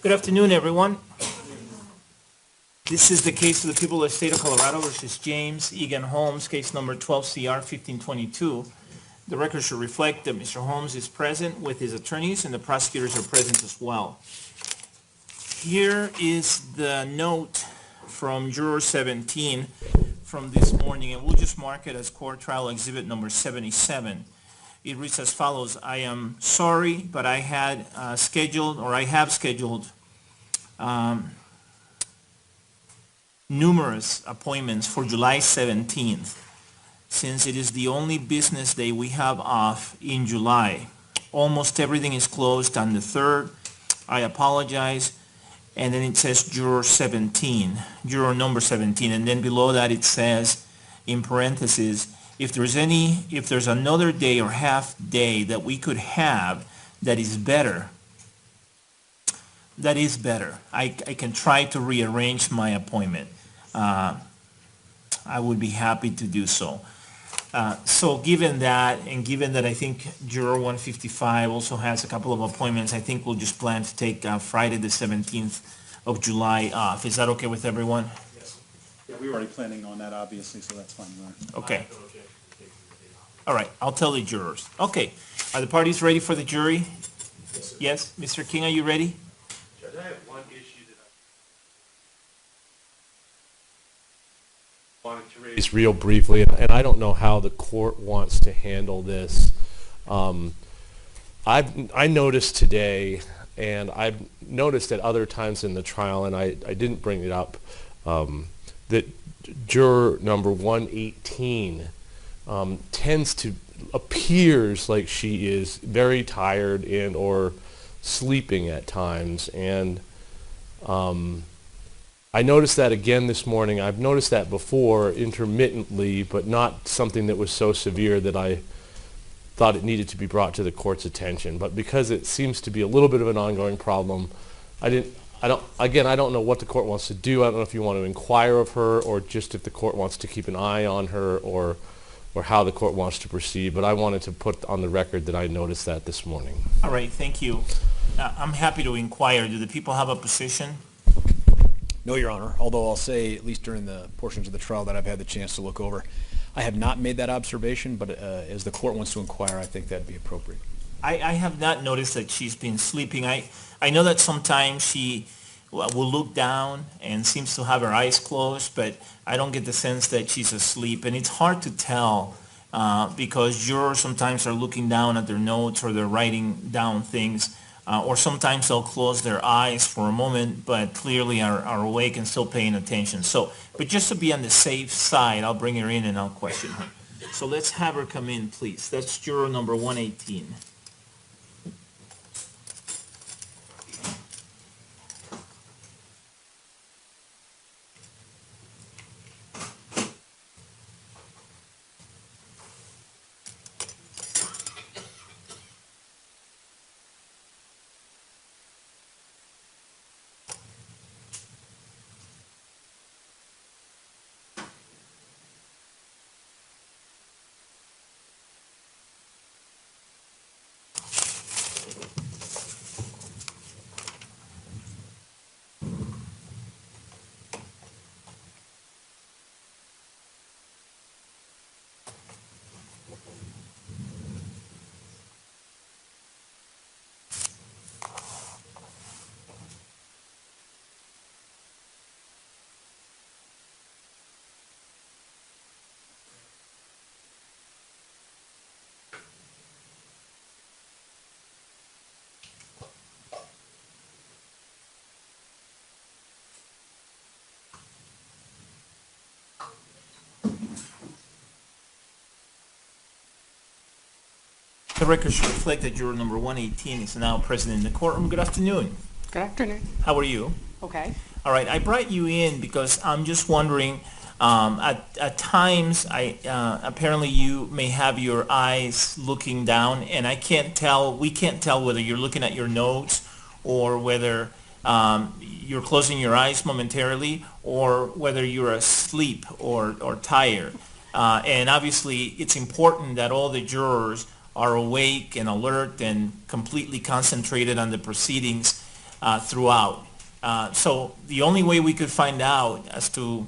Good afternoon, everyone. This is the case of the people of the state of Colorado versus James Egan Holmes, case number 12CR 1522. The record should reflect that Mr. Holmes is present with his attorneys and the prosecutors are present as well. Here is the note from Juror 17 from this morning, and we'll just mark it as court trial exhibit number 77. It reads as follows: I am sorry, but I have scheduled numerous appointments for July 17th, since it is the only business day we have off in July. Almost everything is closed on the 3rd. I apologize. And then it says juror number 17, and then below that it says in parentheses, if there's another day or half day that we could have that is better, I can try to rearrange my appointment. I would be happy to do so. So given that, and given that I think Juror 155 also has a couple of appointments, I think we'll just plan to take Friday the 17th of July off. Is that okay with everyone? Yes. Yeah, we were already planning on that, obviously, so that's fine. Okay. All right, I'll tell the jurors. Okay, are the parties ready for the jury? Yes, Mr. King, are you ready? Judge, I have one issue that I wanted to raise real briefly, and I don't know how the court wants to handle this. I noticed today, and I've noticed at other times in the trial, and I didn't bring it up, that juror number 118 appears like she is very tired and or sleeping at times, and I noticed that again this morning. I've noticed that before intermittently, but not something that was so severe that I thought it needed to be brought to the court's attention. But because it seems to be a little bit of an ongoing problem, I don't know what the court wants to do. I don't know if you want to inquire of her, or just if the court wants to keep an eye on her, or how the court wants to proceed. But I wanted to put on the record that I noticed that this morning. All right, thank you. I'm happy to inquire. Do the people have a position? No, Your Honor, although I'll say, at least during the portions of the trial that I've had the chance to look over, I have not made that observation, but as the court wants to inquire, I think that'd be appropriate. I have not noticed that she's been sleeping. I know that sometimes she will look down and seems to have her eyes closed, but I don't get the sense that she's asleep. And it's hard to tell because jurors sometimes are looking down at their notes or they're writing down things, or sometimes they'll close their eyes for a moment, but clearly are awake and still paying attention. So, but just to be on the safe side, I'll bring her in and I'll question her. So let's have her come in, please. That's juror number 118. The record should reflect that juror number 118 is now present in the courtroom. Good afternoon. Good afternoon. How are you? Okay. All right, I brought you in because I'm just wondering, at times, apparently you may have your eyes looking down, and we can't tell whether you're looking at your notes or whether you're closing your eyes momentarily or whether you're asleep or tired. And obviously, it's important that all the jurors are awake and alert and completely concentrated on the proceedings throughout. So the only way we could find out as to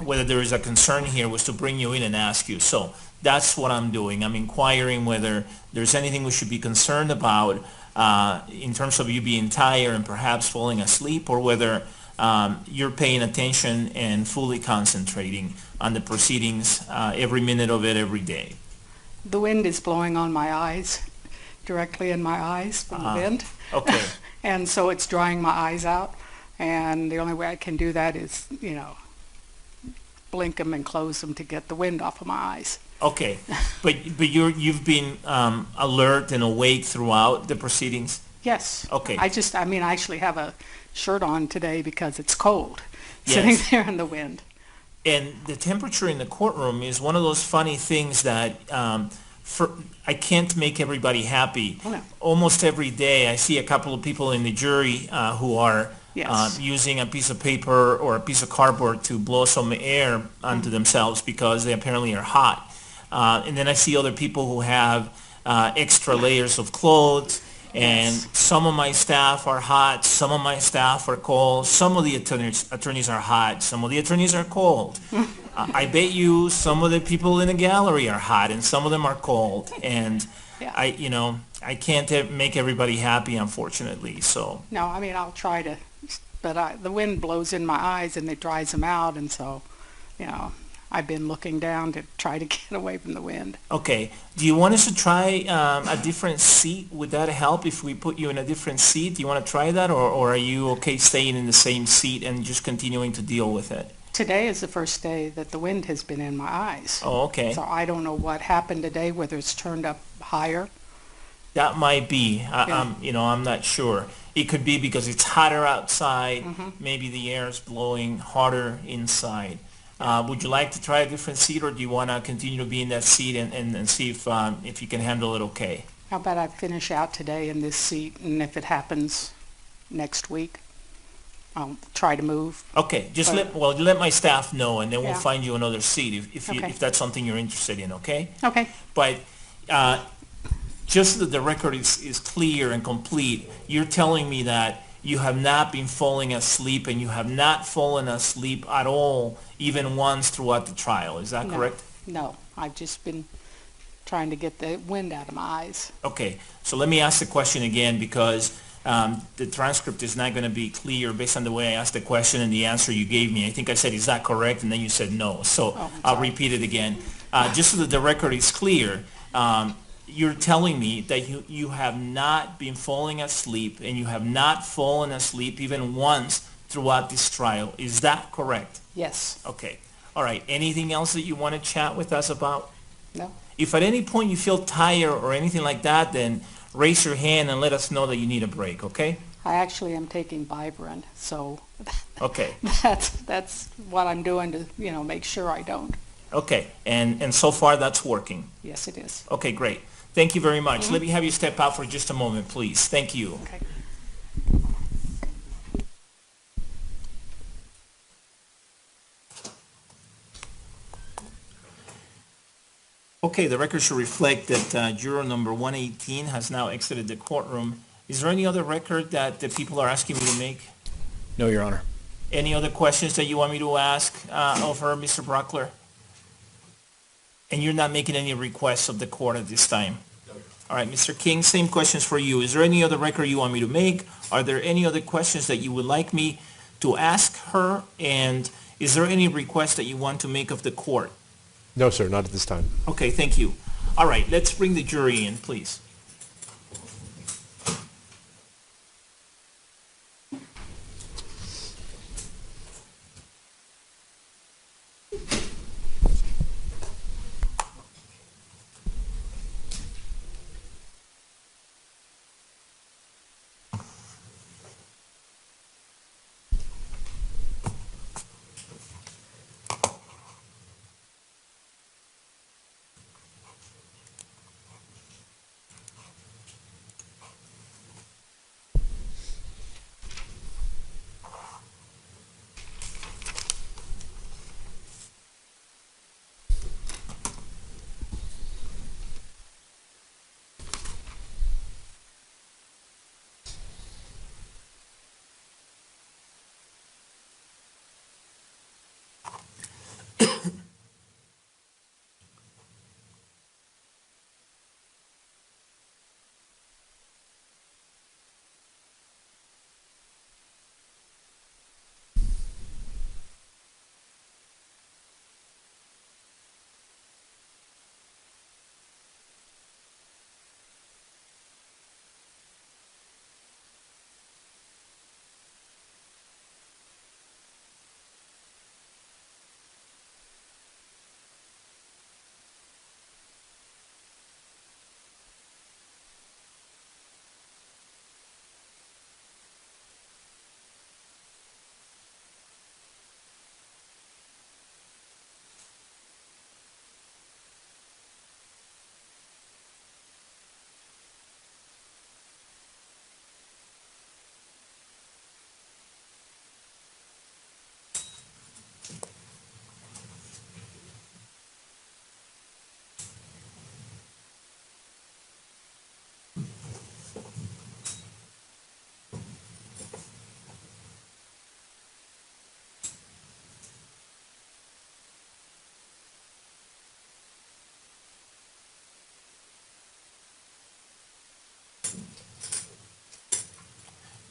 whether there is a concern here was to bring you in and ask you. So that's what I'm doing. I'm inquiring whether there's anything we should be concerned about in terms of you being tired and perhaps falling asleep, or whether you're paying attention and fully concentrating on the proceedings every minute of it every day. The wind is blowing on my eyes, directly in my eyes from the wind. Okay. And so it's drying my eyes out. And the only way I can do that is, blink them and close them to get the wind off of my eyes. Okay, but you've been alert and awake throughout the proceedings? Yes. Okay. I actually have a shirt on today because it's cold, Yes. sitting there in the wind. And the temperature in the courtroom is one of those funny things that I can't make everybody happy. Oh, no. Almost every day I see a couple of people in the jury who are Yes. using a piece of paper or a piece of cardboard to blow some air onto themselves because they apparently are hot. And then I see other people who have extra layers of clothes, and Yes. some of my staff are hot, some of my staff are cold, some of the attorneys are hot, some of the attorneys are cold. I bet you some of the people in the gallery are hot and some of them are cold. And Yeah. I can't make everybody happy, unfortunately. So No, I'll try to, but the wind blows in my eyes and it dries them out, and so, I've been looking down to try to get away from the wind. okay, do you want us to try a different seat? Would that help if we put you in a different seat? Do you want to try that, or are you okay staying in the same seat and just continuing to deal with it? Today is the first day that the wind has been in my eyes. Oh, okay. So I don't know what happened today, whether it's turned up higher. That might be. Yeah. I'm not sure. It could be because it's hotter outside. Mm-hmm. Maybe the air is blowing harder inside. Would you like to try a different seat, or do you want to continue to be in that seat and see if you can handle it okay? How about I finish out today in this seat, and if it happens next week, I'll try to move. Okay, just But- let my staff know, and then we'll Yeah. find you another seat Okay. if that's something you're interested in, okay? Okay. But just so that the record is clear and complete, you're telling me that you have not been falling asleep, and you have not fallen asleep at all, even once throughout the trial. Is that No. correct? No, I've just been trying to get the wind out of my eyes. Okay, so let me ask the question again, because the transcript is not going to be clear based on the way I asked the question and the answer you gave me. I think I said, is that correct? And then you said no. So I'm I'll sorry. repeat it again. Just so that the record is clear, you're telling me that you have not been falling asleep, and you have not fallen asleep even once throughout this trial. Is that correct? Yes. Okay. All right. Anything else that you want to chat with us about? No? If at any point you feel tired or anything like that, then raise your hand and let us know that you need a break, okay? I actually am taking Vibrant, so Okay. that's what I'm doing to, make sure I don't. Okay. And so far that's working. Yes, it is. Okay, great. Thank you very much. Let me have you step out for just a moment, please. Thank you. Okay. Okay, the record should reflect that juror number 118 has now exited the courtroom. Is there any other record that the people are asking me to make? No, Your Honor. Any other questions that you want me to ask of her, Mr. Brockler? And you're not making any requests of the court at this time? All right, Mr. King, same questions for you. Is there any other record you want me to make? Are there any other questions that you would like me to ask her? And is there any request that you want to make of the court? No, sir, not at this time. Okay, thank you. All right, let's bring the jury in, please.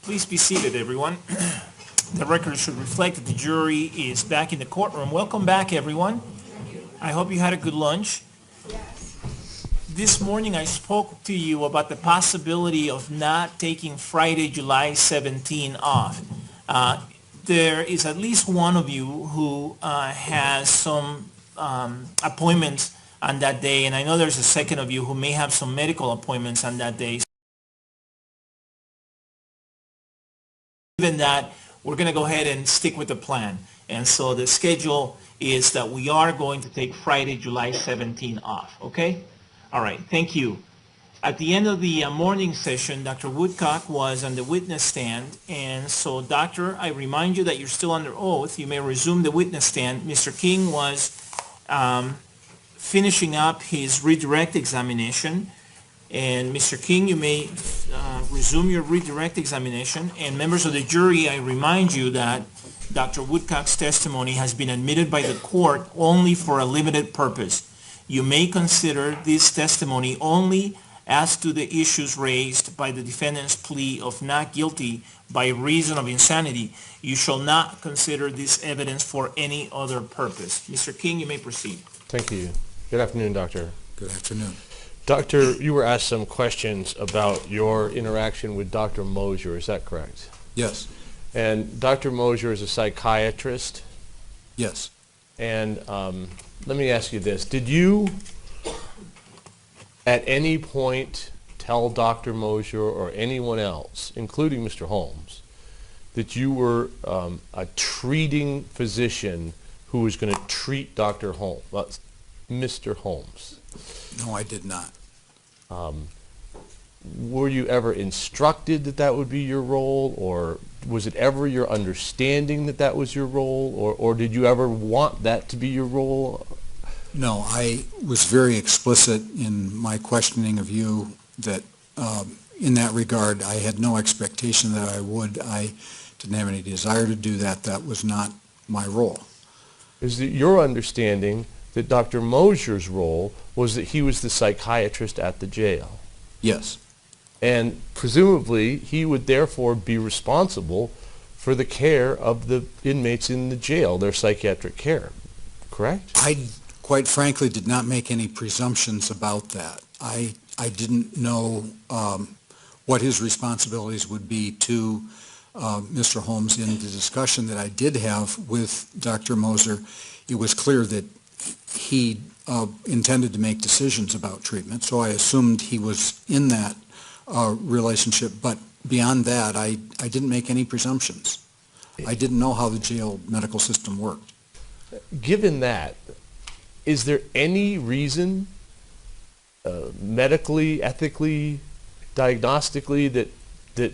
Please be seated, everyone. The record should reflect that the jury is back in the courtroom. Welcome back, everyone. I hope you had a good lunch. This morning I spoke to you about the possibility of not taking Friday, July 17 off. There is at least one of you who has some appointments on that day, and I know there's a second of you who may have some medical appointments on that day. Given that, we're going to go ahead and stick with the plan. And so the schedule is that we are going to take Friday, July 17 off, okay? All right, thank you. At the end of the morning session, Dr. Woodcock was on the witness stand. And so, Doctor, I remind you that you're still under oath. You may resume the witness stand. Mr. King was finishing up his redirect examination. And Mr. King, you may resume your redirect examination. And members of the jury, I remind you that Dr. Woodcock's testimony has been admitted by the court only for a limited purpose. You may consider this testimony only as to the issues raised by the defendant's plea of not guilty by reason of insanity. You shall not consider this evidence for any other purpose. Mr. King, you may proceed. Thank you. Good afternoon, Doctor. Good afternoon. Doctor, you were asked some questions about your interaction with Dr. Mosier. Is that correct? Yes. And Dr. Mosier is a psychiatrist. Yes. And let me ask you this. Did you at any point tell Dr. Mosier or anyone else, including Mr. Holmes, that you were a treating physician who was going to treat Dr. Holmes, Mr. Holmes? No, I did not. Were you ever instructed that that would be your role, or was it ever your understanding that that was your role, or did you ever want that to be your role? No, I was very explicit in my questioning of you that in that regard I had no expectation that I would. I didn't have any desire to do that. That was not my role. Is it your understanding that Dr. Mosier's role was that he was the psychiatrist at the jail? Yes. And presumably he would therefore be responsible for the care of the inmates in the jail, their psychiatric care, correct? I, quite frankly, did not make any presumptions about that. I didn't know what his responsibilities would be to Mr. Holmes. In the discussion that I did have with Dr. Moser, it was clear that he intended to make decisions about treatment, so I assumed he was in that relationship. But beyond that, I didn't make any presumptions. I didn't know how the jail medical system worked. Given that, is there any reason, medically, ethically, diagnostically, that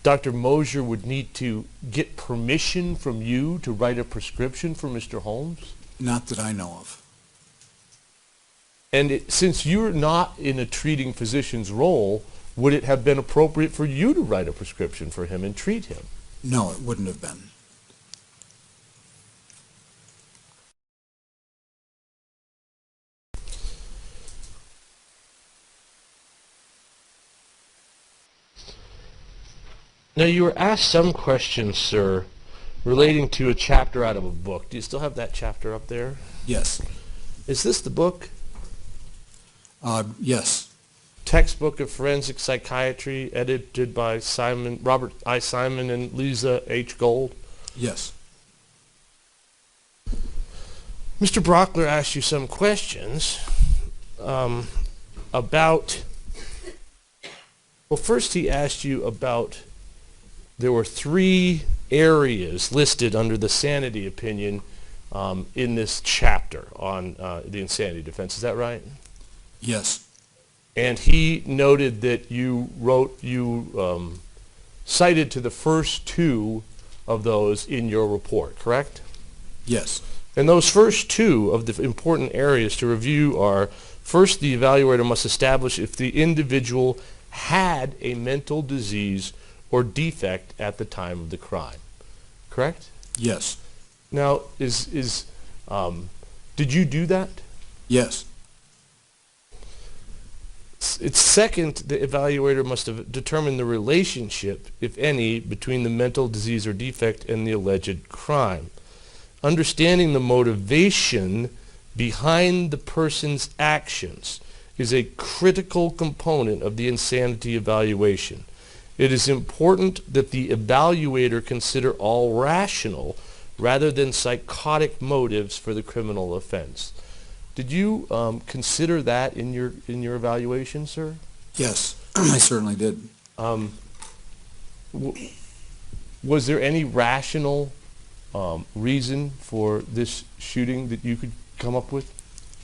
Dr. Mosier would need to get permission from you to write a prescription for Mr. Holmes? Not that I know of. And since you're not in a treating physician's role, would it have been appropriate for you to write a prescription for him and treat him? No, it wouldn't have been. Now, you were asked some questions, sir, relating to a chapter out of a book. Do you still have that chapter up there? Yes. Is this the book? Yes. Textbook of Forensic Psychiatry, edited by Robert I. Simon and Lisa H. Gold? Yes. Mr. Brockler asked you some questions about, well, first he asked you about, there were 3 areas listed under the sanity opinion in this chapter on the insanity defense. Is that right? Yes. And he noted that you cited to the first 2 of those in your report, correct? Yes. And those first 2 of the important areas to review are, first, the evaluator must establish if the individual had a mental disease or defect at the time of the crime, correct? Yes. Now, did you do that? Yes. It's second, the evaluator must have determined the relationship, if any, between the mental disease or defect and the alleged crime. Understanding the motivation behind the person's actions is a critical component of the insanity evaluation. It is important that the evaluator consider all rational rather than psychotic motives for the criminal offense. Did you consider that in your evaluation, sir? Yes, I certainly did. Was there any rational reason for this shooting that you could come up with?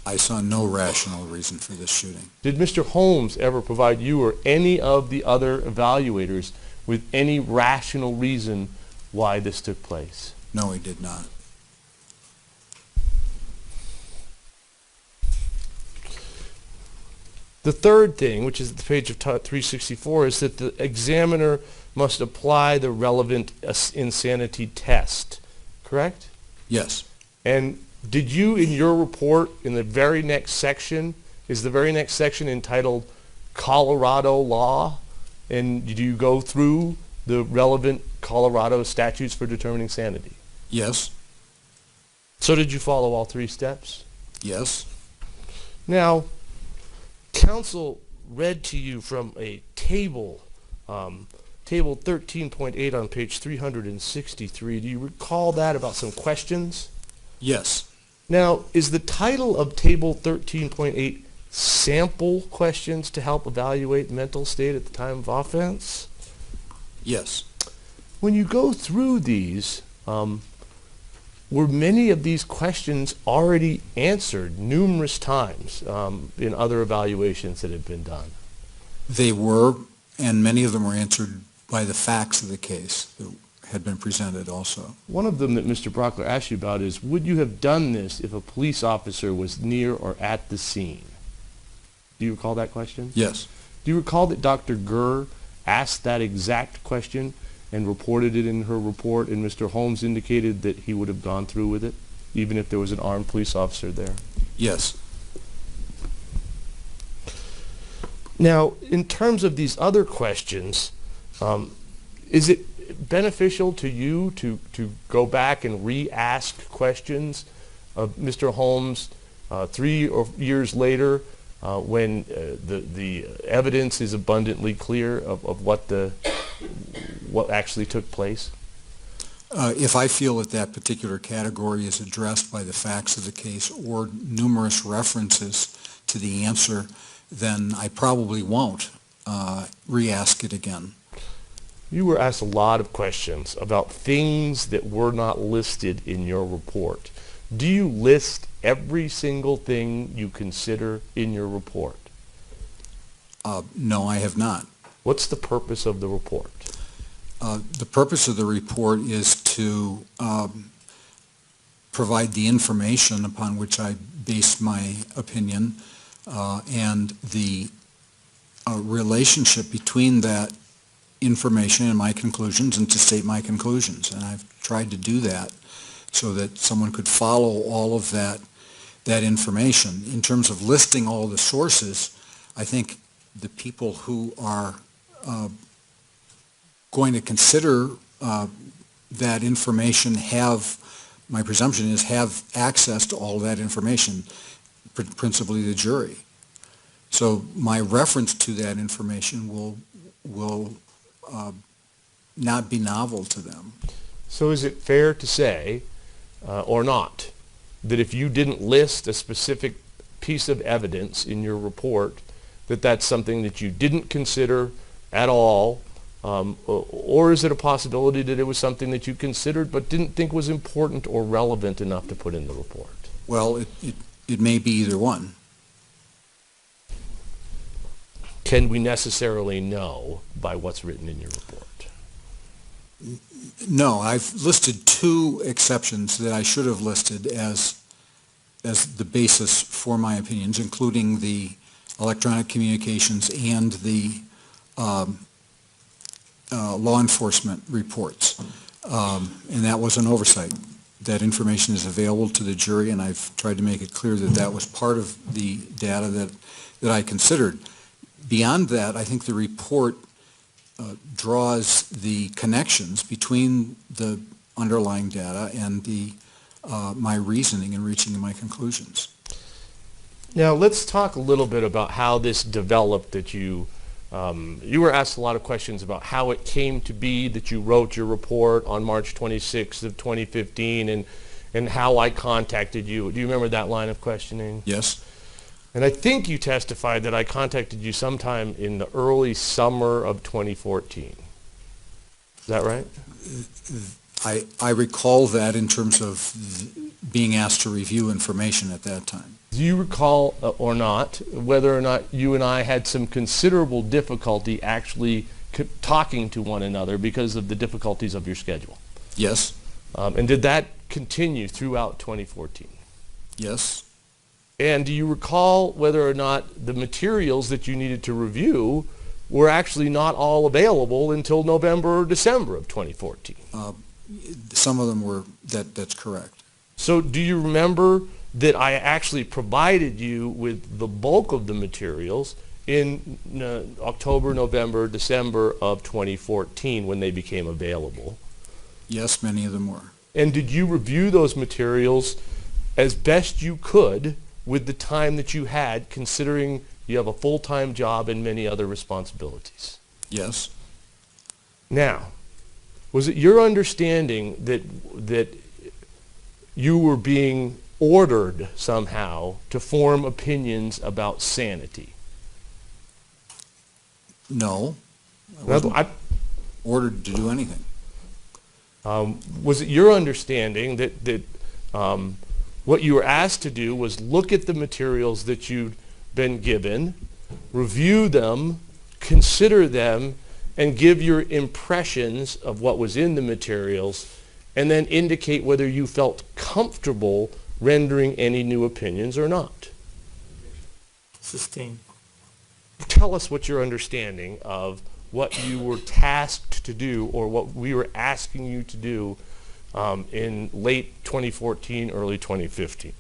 I saw no rational reason for this shooting. Did Mr. Holmes ever provide you or any of the other evaluators with any rational reason why this took place? No, he did not. The third thing, which is at the page of 364, is that the examiner must apply the relevant insanity test, correct? Yes. And did you, in your report, in the very next section, is the very next section entitled Colorado Law? And do you go through the relevant Colorado statutes for determining sanity? Yes. So did you follow all three steps? Yes. Now, counsel read to you from a table, table 13.8 on page 363. Do you recall that about some questions? Yes. Now, is the title of table 13.8 sample questions to help evaluate mental state at the time of offense? Yes. When you go through these, were many of these questions already answered numerous times in other evaluations that have been done? They were, and many of them were answered by the facts of the case that had been presented also. One of them that Mr. Brockler asked you about is, would you have done this if a police officer was near or at the scene? Do you recall that question? Yes. Do you recall that Dr. Gurr asked that exact question and reported it in her report, and Mr. Holmes indicated that he would have gone through with it, even if there was an armed police officer there? Yes. Now, in terms of these other questions, is it beneficial to you to go back and re-ask questions of Mr. Holmes 3 or years later when the evidence is abundantly clear of what actually took place? If I feel that that particular category is addressed by the facts of the case or numerous references to the answer, then I probably won't re-ask it again. You were asked a lot of questions about things that were not listed in your report. Do you list every single thing you consider in your report? No, I have not. What's the purpose of the report? The purpose of the report is to provide the information upon which I base my opinion and the relationship between that information and my conclusions, and to state my conclusions. And I've tried to do that so that someone could follow all of that information. In terms of listing all the sources, I think the people who are going to consider that information my presumption is, have access to all of that information, principally the jury. So my reference to that information will not be novel to them. So is it fair to say, or not, that if you didn't list a specific piece of evidence in your report, that that's something that you didn't consider at all, or is it a possibility that it was something that you considered but didn't think was important or relevant enough to put in the report? Well, it may be either one. Can we necessarily know by what's written in your report? No, I've listed two exceptions that I should have listed as the basis for my opinions, including the electronic communications and the law enforcement reports. And that was an oversight. That information is available to the jury, and I've tried to make it clear that that was part of the data that I considered. Beyond that, I think the report draws the connections between the underlying data and my reasoning in reaching my conclusions. Now let's talk a little bit about how this developed. That you were asked a lot of questions about how it came to be that you wrote your report on March 26th of 2015, and how I contacted you. Do you remember that line of questioning? Yes. And I think you testified that I contacted you sometime in the early summer of 2014. Is that right? I recall that in terms of being asked to review information at that time. Do you recall or not whether or not you and I had some considerable difficulty actually talking to one another because of the difficulties of your schedule? Yes. And did that continue throughout 2014? Yes. And do you recall whether or not the materials that you needed to review were actually not all available until November or December of 2014? Some of them were, that's correct. So do you remember that I actually provided you with the bulk of the materials in October, November, December of 2014 when they became available? Yes, many of them were. And did you review those materials as best you could with the time that you had, considering you have a full-time job and many other responsibilities? Yes. Now, was it your understanding that you were being ordered somehow to form opinions about sanity? No. I wasn't ordered to do anything. Was it your understanding that what you were asked to do was look at the materials that you'd been given, review them, consider them, and give your impressions of what was in the materials, and then indicate whether you felt comfortable rendering any new opinions or not? Sustained. Tell us what your understanding of what you were tasked to do, or what we were asking you to do in late 2014, early 2015.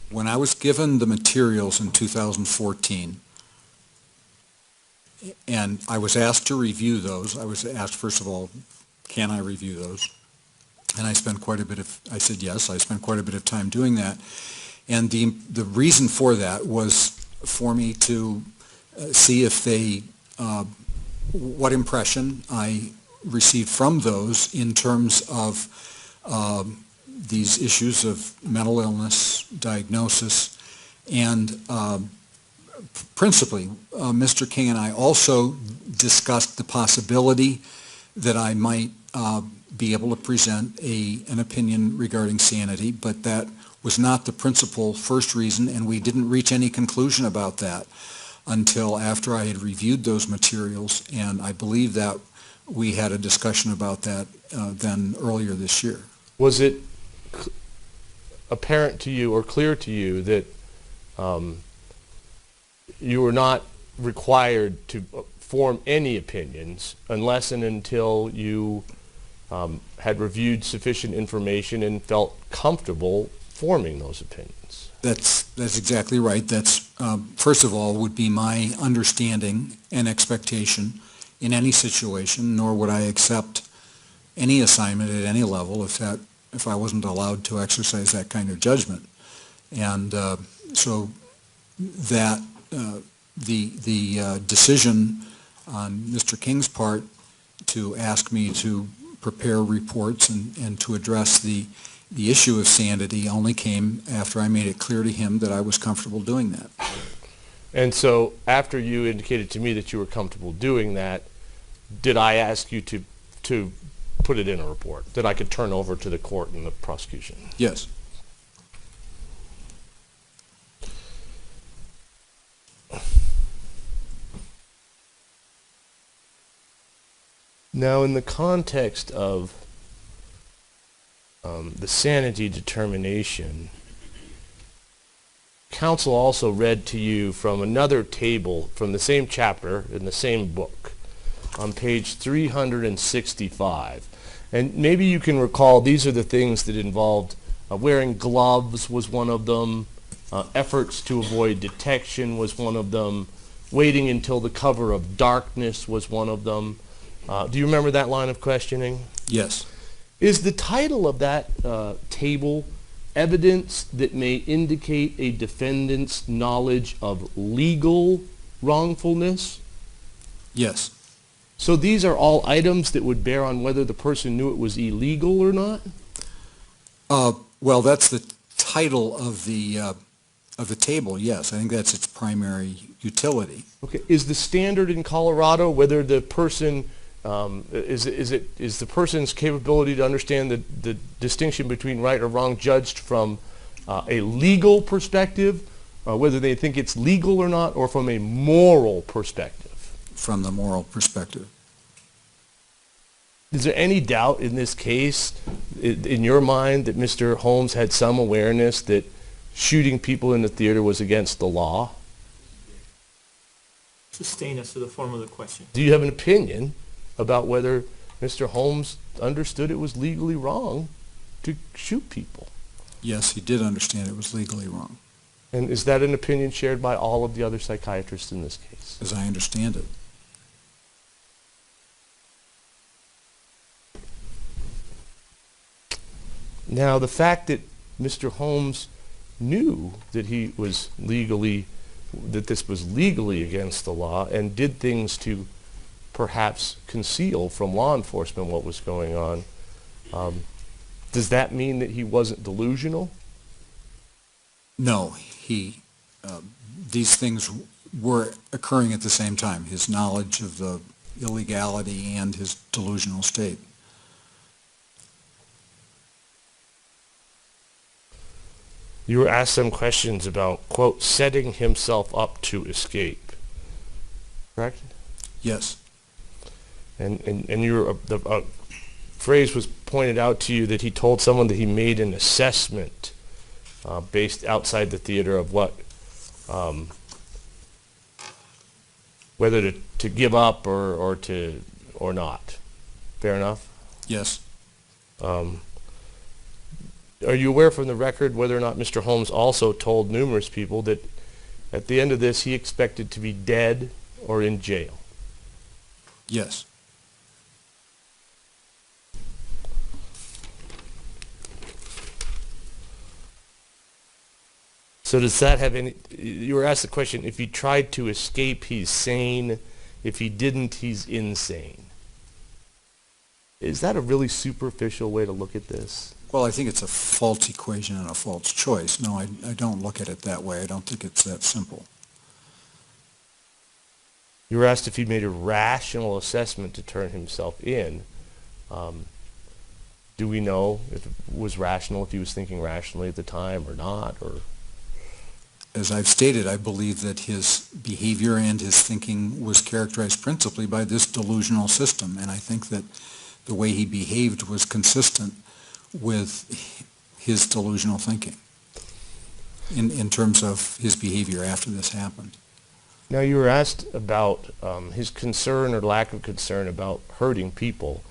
When I was given the materials in 2014, and I was asked to review those, I was asked, first of all, can I review those? And I said yes, I spent quite a bit of time doing that. And the reason for that was for me to see if what impression I received from those in terms of these issues of mental illness, diagnosis, and principally, Mr. King and I also discussed the possibility that I might be able to present an opinion regarding sanity, but that was not the principal first reason, and we didn't reach any conclusion about that until after I had reviewed those materials, and I believe that we had a discussion about that then earlier this year. Was it apparent to you or clear to you that you were not required to form any opinions unless and until you had reviewed sufficient information and felt comfortable forming those opinions? That's exactly right. That's first of all would be my understanding and expectation in any situation, nor would I accept any assignment at any level if I wasn't allowed to exercise that kind of judgment. And so that the decision on Mr. King's part to ask me to prepare reports and to address the issue of sanity only came after I made it clear to him that I was comfortable doing that. And so after you indicated to me that you were comfortable doing that, did I ask you to put it in a report that I could turn over to the court and the prosecution? Yes. Now, in the context of the sanity determination, counsel also read to you from another table from the same chapter in the same book on page 365. And maybe you can recall these are the things that involved wearing gloves was one of them, efforts to avoid detection was one of them, waiting until the cover of darkness was one of them. Do you remember that line of questioning? Yes. Is the title of that table evidence that may indicate a defendant's knowledge of legal wrongfulness? Yes. So these are all items that would bear on whether the person knew it was illegal or not? Well, that's the title of the table, yes. I think that's its primary utility. Okay. Is the standard in Colorado whether the person is the person's capability to understand the distinction between right or wrong judged from a legal perspective, whether they think it's legal or not, or from a moral perspective? From the moral perspective. Is there any doubt in this case, in your mind, that Mr. Holmes had some awareness that shooting people in the theater was against the law? Sustain us to the form of the question. Do you have an opinion about whether Mr. Holmes understood it was legally wrong to shoot people? Yes, he did understand it was legally wrong, And is that an opinion shared by all of the other psychiatrists in this case? as I understand it. Now, the fact that Mr. Holmes knew that that this was legally against the law and did things to perhaps conceal from law enforcement what was going on, does that mean that he wasn't delusional? No, these things were occurring at the same time, his knowledge of the illegality and his delusional state. You were asked some questions about, quote, setting himself up to escape, correct? Yes. And the phrase was pointed out to you that he told someone that he made an assessment based outside the theater of what, whether to give up or not. Fair enough? Yes. Are you aware from the record whether or not Mr. Holmes also told numerous people that at the end of this he expected to be dead or in jail? Yes. So does that have any, you were asked the question, if he tried to escape, he's sane. If he didn't, he's insane. Is that a really superficial way to look at this? Well, I think it's a false equation and a false choice. No, I don't look at it that way. I don't think it's that simple. You were asked if he made a rational assessment to turn himself in. Do we know if it was rational, if he was thinking rationally at the time or not? Or As I've stated, I believe that his behavior and his thinking was characterized principally by this delusional system, and I think that the way he behaved was consistent with his delusional thinking in terms of his behavior after this happened. Now, you were asked about his concern or lack of concern about hurting people.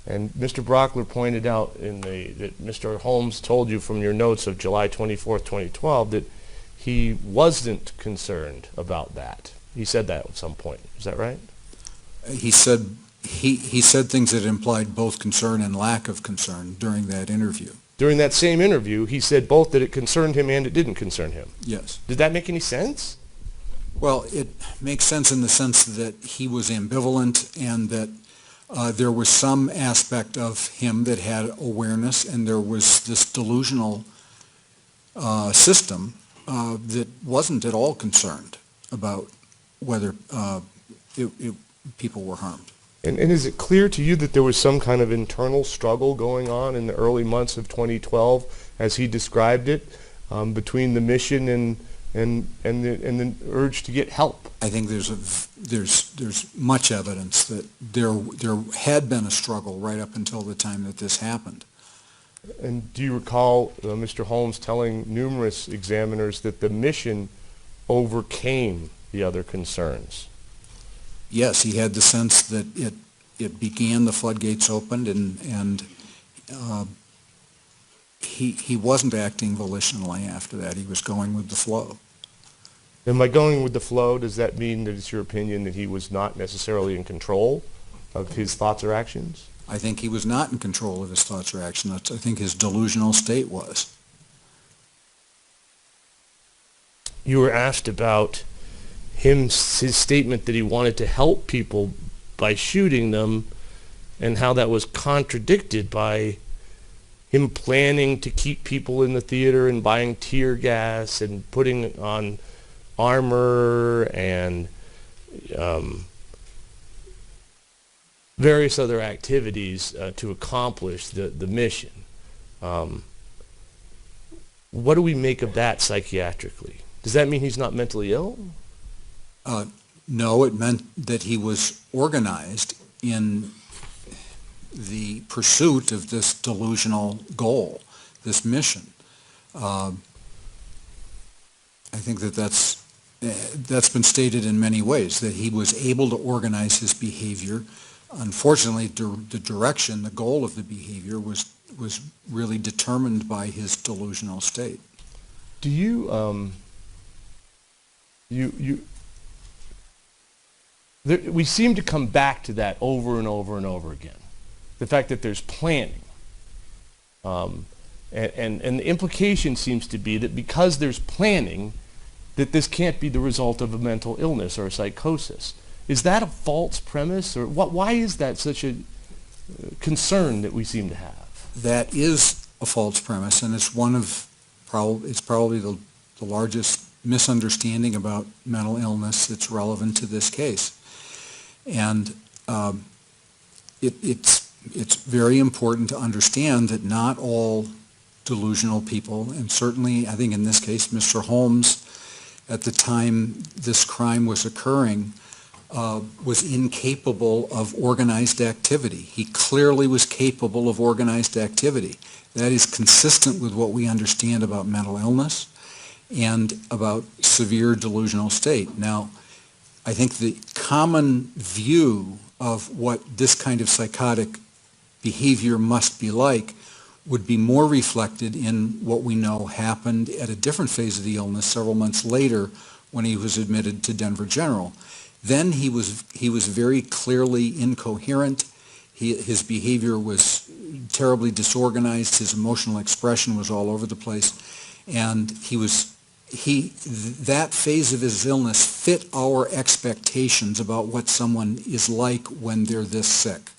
And Mr. Brockler pointed out that Mr. Holmes told you from your notes of July 24th, 2012, that he wasn't concerned about that. He said that at some point. Is that right? He said things that implied both concern and lack of concern during that interview. During that same interview, he said both that it concerned him and it didn't concern him. Yes. Did that make any sense? Well, it makes sense in the sense that he was ambivalent and that there was some aspect of him that had awareness, and there was this delusional system that wasn't at all concerned about whether people were harmed. And is it clear to you that there was some kind of internal struggle going on in the early months of 2012, as he described it, between the mission and the urge to get help? I think there's much evidence that there had been a struggle right up until the time that this happened. And do you recall Mr. Holmes telling numerous examiners that the mission overcame the other concerns? Yes, he had the sense that it began, the floodgates opened, and he wasn't acting volitionally after that. He was going with the flow. Am I going with the flow? Does that mean that it's your opinion that he was not necessarily in control of his thoughts or actions? I think he was not in control of his thoughts or actions. I think his delusional state was. You were asked about his statement that he wanted to help people by shooting them, and how that was contradicted by him planning to keep people in the theater and buying tear gas and putting on armor and various other activities to accomplish the mission. What do we make of that psychiatrically? Does that mean he's not mentally ill? No, it meant that he was organized in the pursuit of this delusional goal, this mission. I think that's been stated in many ways, that he was able to organize his behavior. Unfortunately, the direction, the goal of the behavior was really determined by his delusional state. Do you we seem to come back to that over and over and over again. The fact that there's planning. And the implication seems to be that because there's planning, that this can't be the result of a mental illness or a psychosis. Is that a false premise? Or why is that such a concern that we seem to have? That is a false premise, and it's it's probably the largest misunderstanding about mental illness that's relevant to this case. And it's very important to understand that not all delusional people, and certainly I think in this case Mr. Holmes, at the time this crime was occurring, was incapable of organized activity. He clearly was capable of organized activity. That is consistent with what we understand about mental illness and about severe delusional state. Now, I think the common view of what this kind of psychotic behavior must be like would be more reflected in what we know happened at a different phase of the illness several months later when he was admitted to Denver General. Then he was very clearly incoherent. His behavior was terribly disorganized. His emotional expression was all over the place, and that phase of his illness fit our expectations about what someone is like when they're this sick.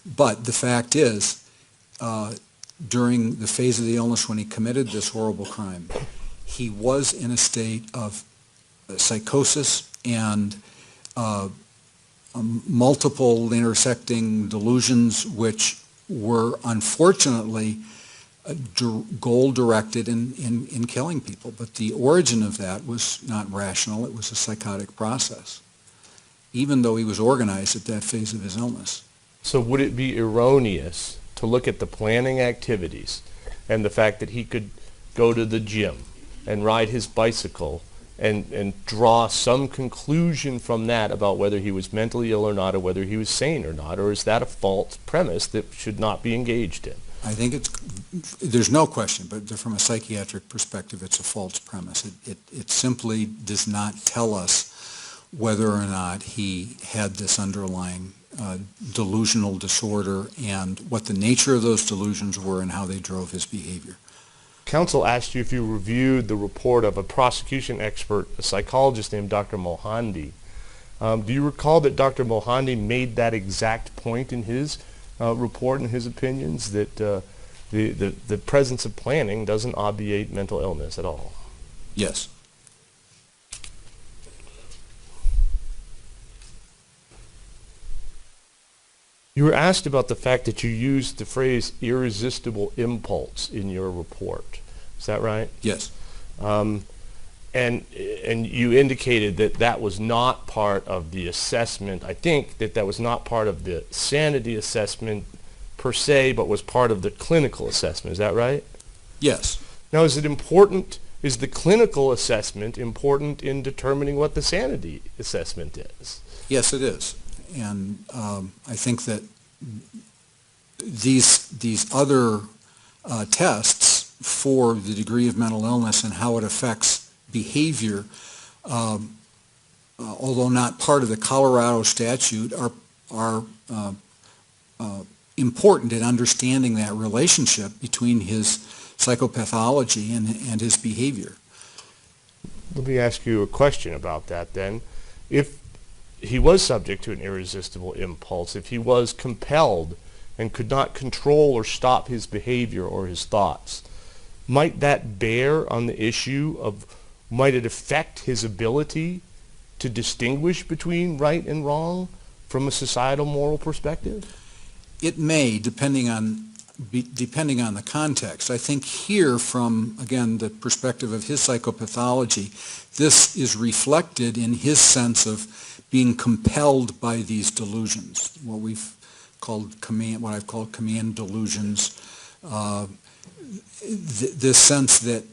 But the fact is, during the phase of the illness when he committed this horrible crime, he was in a state of psychosis and multiple intersecting delusions, which were unfortunately goal-directed in killing people. But the origin of that was not rational. It was a psychotic process, even though he was organized at that phase of his illness. So would it be erroneous to look at the planning activities and the fact that he could go to the gym and ride his bicycle and draw some conclusion from that about whether he was mentally ill or not, or whether he was sane or not? Or is that a false premise that should not be engaged in? I think there's no question, but from a psychiatric perspective, it's a false premise. It simply does not tell us whether or not he had this underlying delusional disorder and what the nature of those delusions were and how they drove his behavior. Counsel asked you if you reviewed the report of a prosecution expert, a psychologist named Dr. Mohandy. Do you recall that Dr. Mohandy made that exact point in his report and his opinions, that the presence of planning doesn't obviate mental illness at all? Yes. You were asked about the fact that you used the phrase irresistible impulse in your report. Is that right? Yes. And you indicated that that was not part of the assessment. I think that was not part of the sanity assessment per se, but was part of the clinical assessment. Is that right? Yes. Now, is the clinical assessment important in determining what the sanity assessment is? Yes, it is. And I think that these other tests for the degree of mental illness and how it affects behavior although not part of the Colorado statute, are important in understanding that relationship between his psychopathology and his behavior. Let me ask you a question about that then. If he was subject to an irresistible impulse, if he was compelled and could not control or stop his behavior or his thoughts, might that bear on the issue of, might it affect his ability to distinguish between right and wrong from a societal moral perspective? It may, depending on the context. I think here, from, again, the perspective of his psychopathology, this is reflected in his sense of being compelled by these delusions, what I've called command delusions. This sense that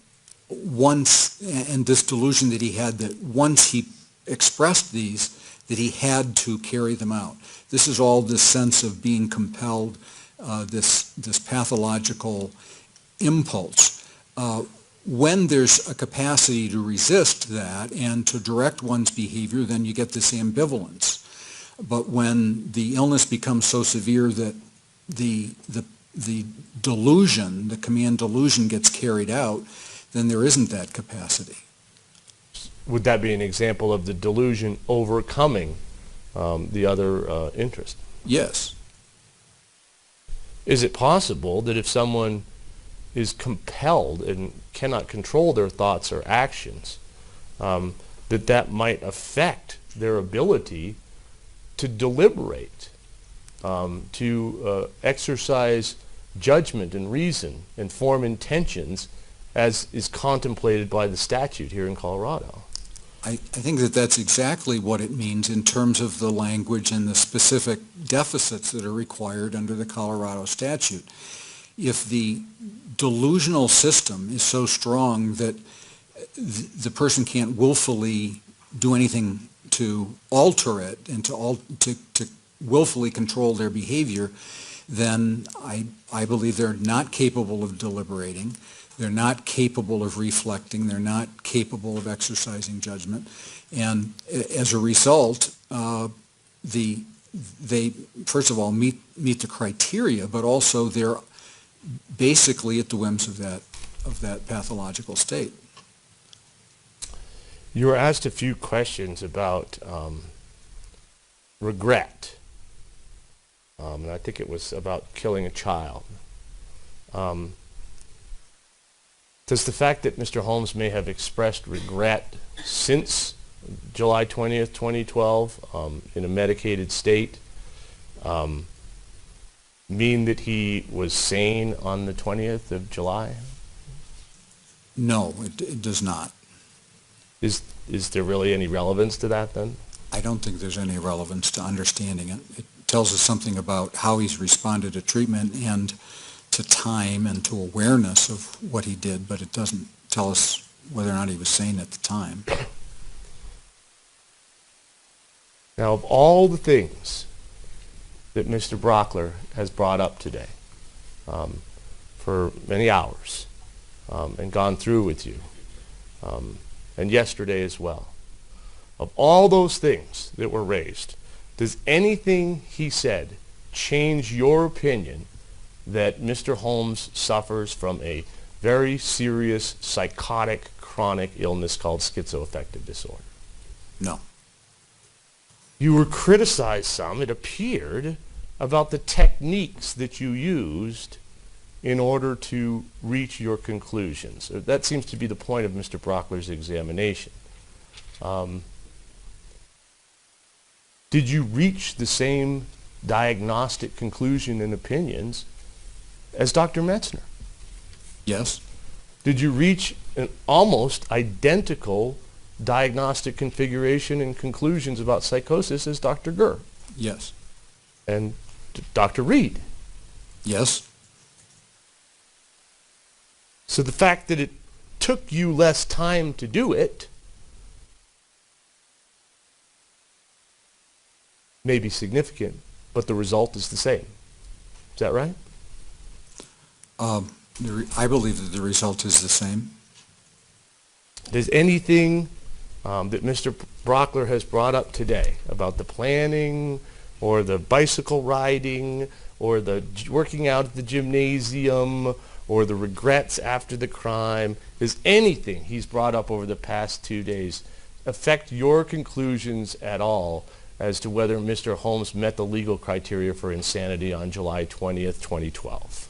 once, and this delusion that he had, that once he expressed these, that he had to carry them out. This is all this sense of being compelled, this pathological impulse. When there's a capacity to resist that and to direct one's behavior, then you get this ambivalence. But when the illness becomes so severe that the delusion, the command delusion, gets carried out, then there isn't that capacity. Would that be an example of the delusion overcoming the other interest? Yes. Is it possible that if someone is compelled and cannot control their thoughts or actions, that might affect their ability to deliberate, to exercise judgment and reason and form intentions as is contemplated by the statute here in Colorado? I think that that's exactly what it means in terms of the language and the specific deficits that are required under the Colorado statute. If the delusional system is so strong that the person can't willfully do anything to alter it and to willfully control their behavior, then I believe they're not capable of deliberating. They're not capable of reflecting. They're not capable of exercising judgment. And as a result, they first of all meet the criteria, but also they're basically at the whims of that pathological state. You were asked a few questions about regret, and I think it was about killing a child. Does the fact that Mr. Holmes may have expressed regret since July 20th, 2012, in a medicated state, mean that he was sane on the 20th of July? No, it does not. Is there really any relevance to that then? I don't think there's any relevance to understanding it. It tells us something about how he's responded to treatment and to time and to awareness of what he did, but it doesn't tell us whether or not he was sane at the time. Now, of all the things that Mr. Brockler has brought up today for many hours and gone through with you, and yesterday as well, of all those things that were raised, does anything he said change your opinion that Mr. Holmes suffers from a very serious psychotic chronic illness called schizoaffective disorder? No. You were criticized some, it appeared, about the techniques that you used in order to reach your conclusions. That seems to be the point of Mr. Brockler's examination. Did you reach the same diagnostic conclusion and opinions as Dr. Metzner? Yes. Did you reach an almost identical diagnostic configuration and conclusions about psychosis as Dr. Gurr? Yes. And Dr. Reed? Yes. So the fact that it took you less time to do it may be significant, but the result is the same. Is that right? I believe that the result is the same. Does anything that Mr. Brockler has brought up today about the planning or the bicycle riding or the working out at the gymnasium or the regrets after the crime, is anything he's brought up over the past 2 days affect your conclusions at all as to whether Mr. Holmes met the legal criteria for insanity on July 20th, 2012?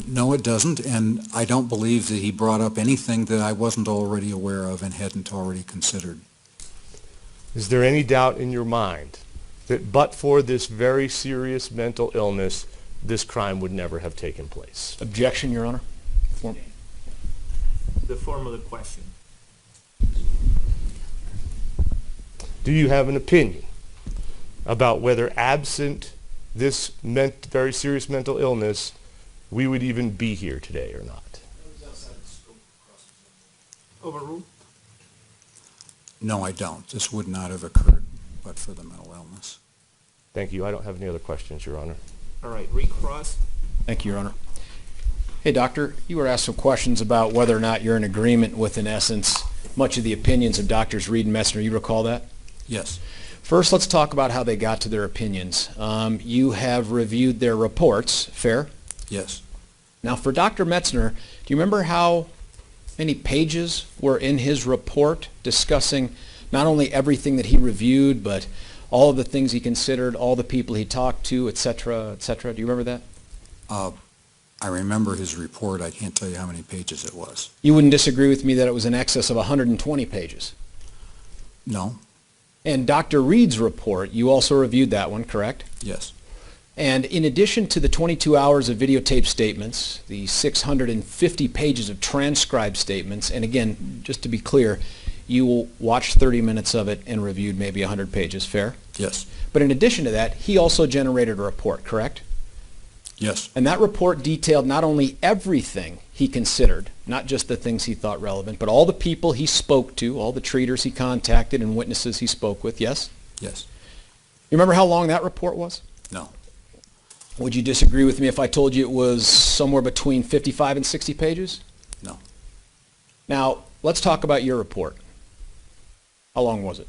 No, it doesn't, and I don't believe that he brought up anything that I wasn't already aware of and hadn't already considered. Is there any doubt in your mind that but for this very serious mental illness, this crime would never have taken place? Objection, Your Honor. The form of the question. Do you have an opinion about whether absent this very serious mental illness, we would even be here today or not? Overruled? No, I don't. This would not have occurred but for the mental illness. Thank you. I don't have any other questions, Your Honor. All right, recross. Thank you, Your Honor. Hey, Doctor, you were asked some questions about whether or not you're in agreement with, in essence, much of the opinions of Doctors Reed and Metzner. You recall that? Yes. First, let's talk about how they got to their opinions. You have reviewed their reports, fair? Yes. Now, for Dr. Metzner, do you remember how many pages were in his report discussing not only everything that he reviewed, but all of the things he considered, all the people he talked to, et cetera, et cetera? Do you remember that? I remember his report. I can't tell you how many pages it was. You wouldn't disagree with me that it was in excess of 120 pages. No. And Dr. Reed's report, you also reviewed that one, correct? Yes. And in addition to the 22 hours of videotape statements, the 650 pages of transcribed statements, and again, just to be clear, you watched 30 minutes of it and reviewed maybe 100 pages, fair? Yes. But in addition to that, he also generated a report, correct? Yes. And that report detailed not only everything he considered, not just the things he thought relevant, but all the people he spoke to, all the treaters he contacted and witnesses he spoke with, yes? Yes. You remember how long that report was? No. Would you disagree with me if I told you it was somewhere between 55 and 60 pages? No. Now, let's talk about your report. How long was it?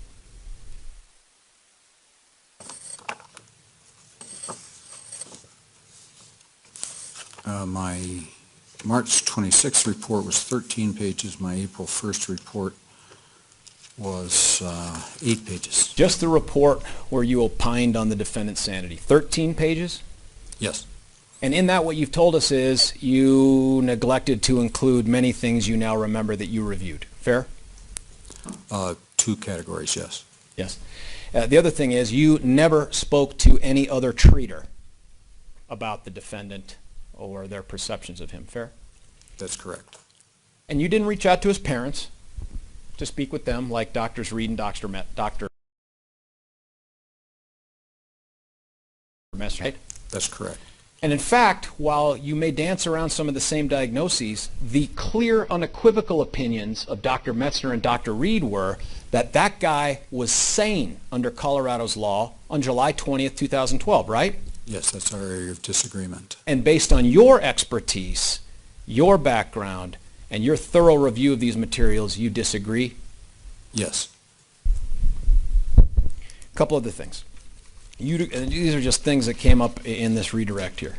My March 26th report was 13 pages. My April 1st report was 8 pages. Just the report where you opined on the defendant's sanity. 13 pages? Yes. And in that, what you've told us is you neglected to include many things you now remember that you reviewed. Fair? 2 categories, yes. Yes. The other thing is you never spoke to any other treater about the defendant or their perceptions of him. Fair? That's correct. And you didn't reach out to his parents to speak with them like Doctors Reed and Dr. Messer, right? That's correct. And in fact, while you may dance around some of the same diagnoses, the clear, unequivocal opinions of Dr. Metzner and Dr. Reed were that that guy was sane under Colorado's law on July 20th, 2012, right? Yes, that's our area of disagreement. And based on your expertise, your background, and your thorough review of these materials, you disagree? Yes. A couple other things. And these are just things that came up in this redirect here.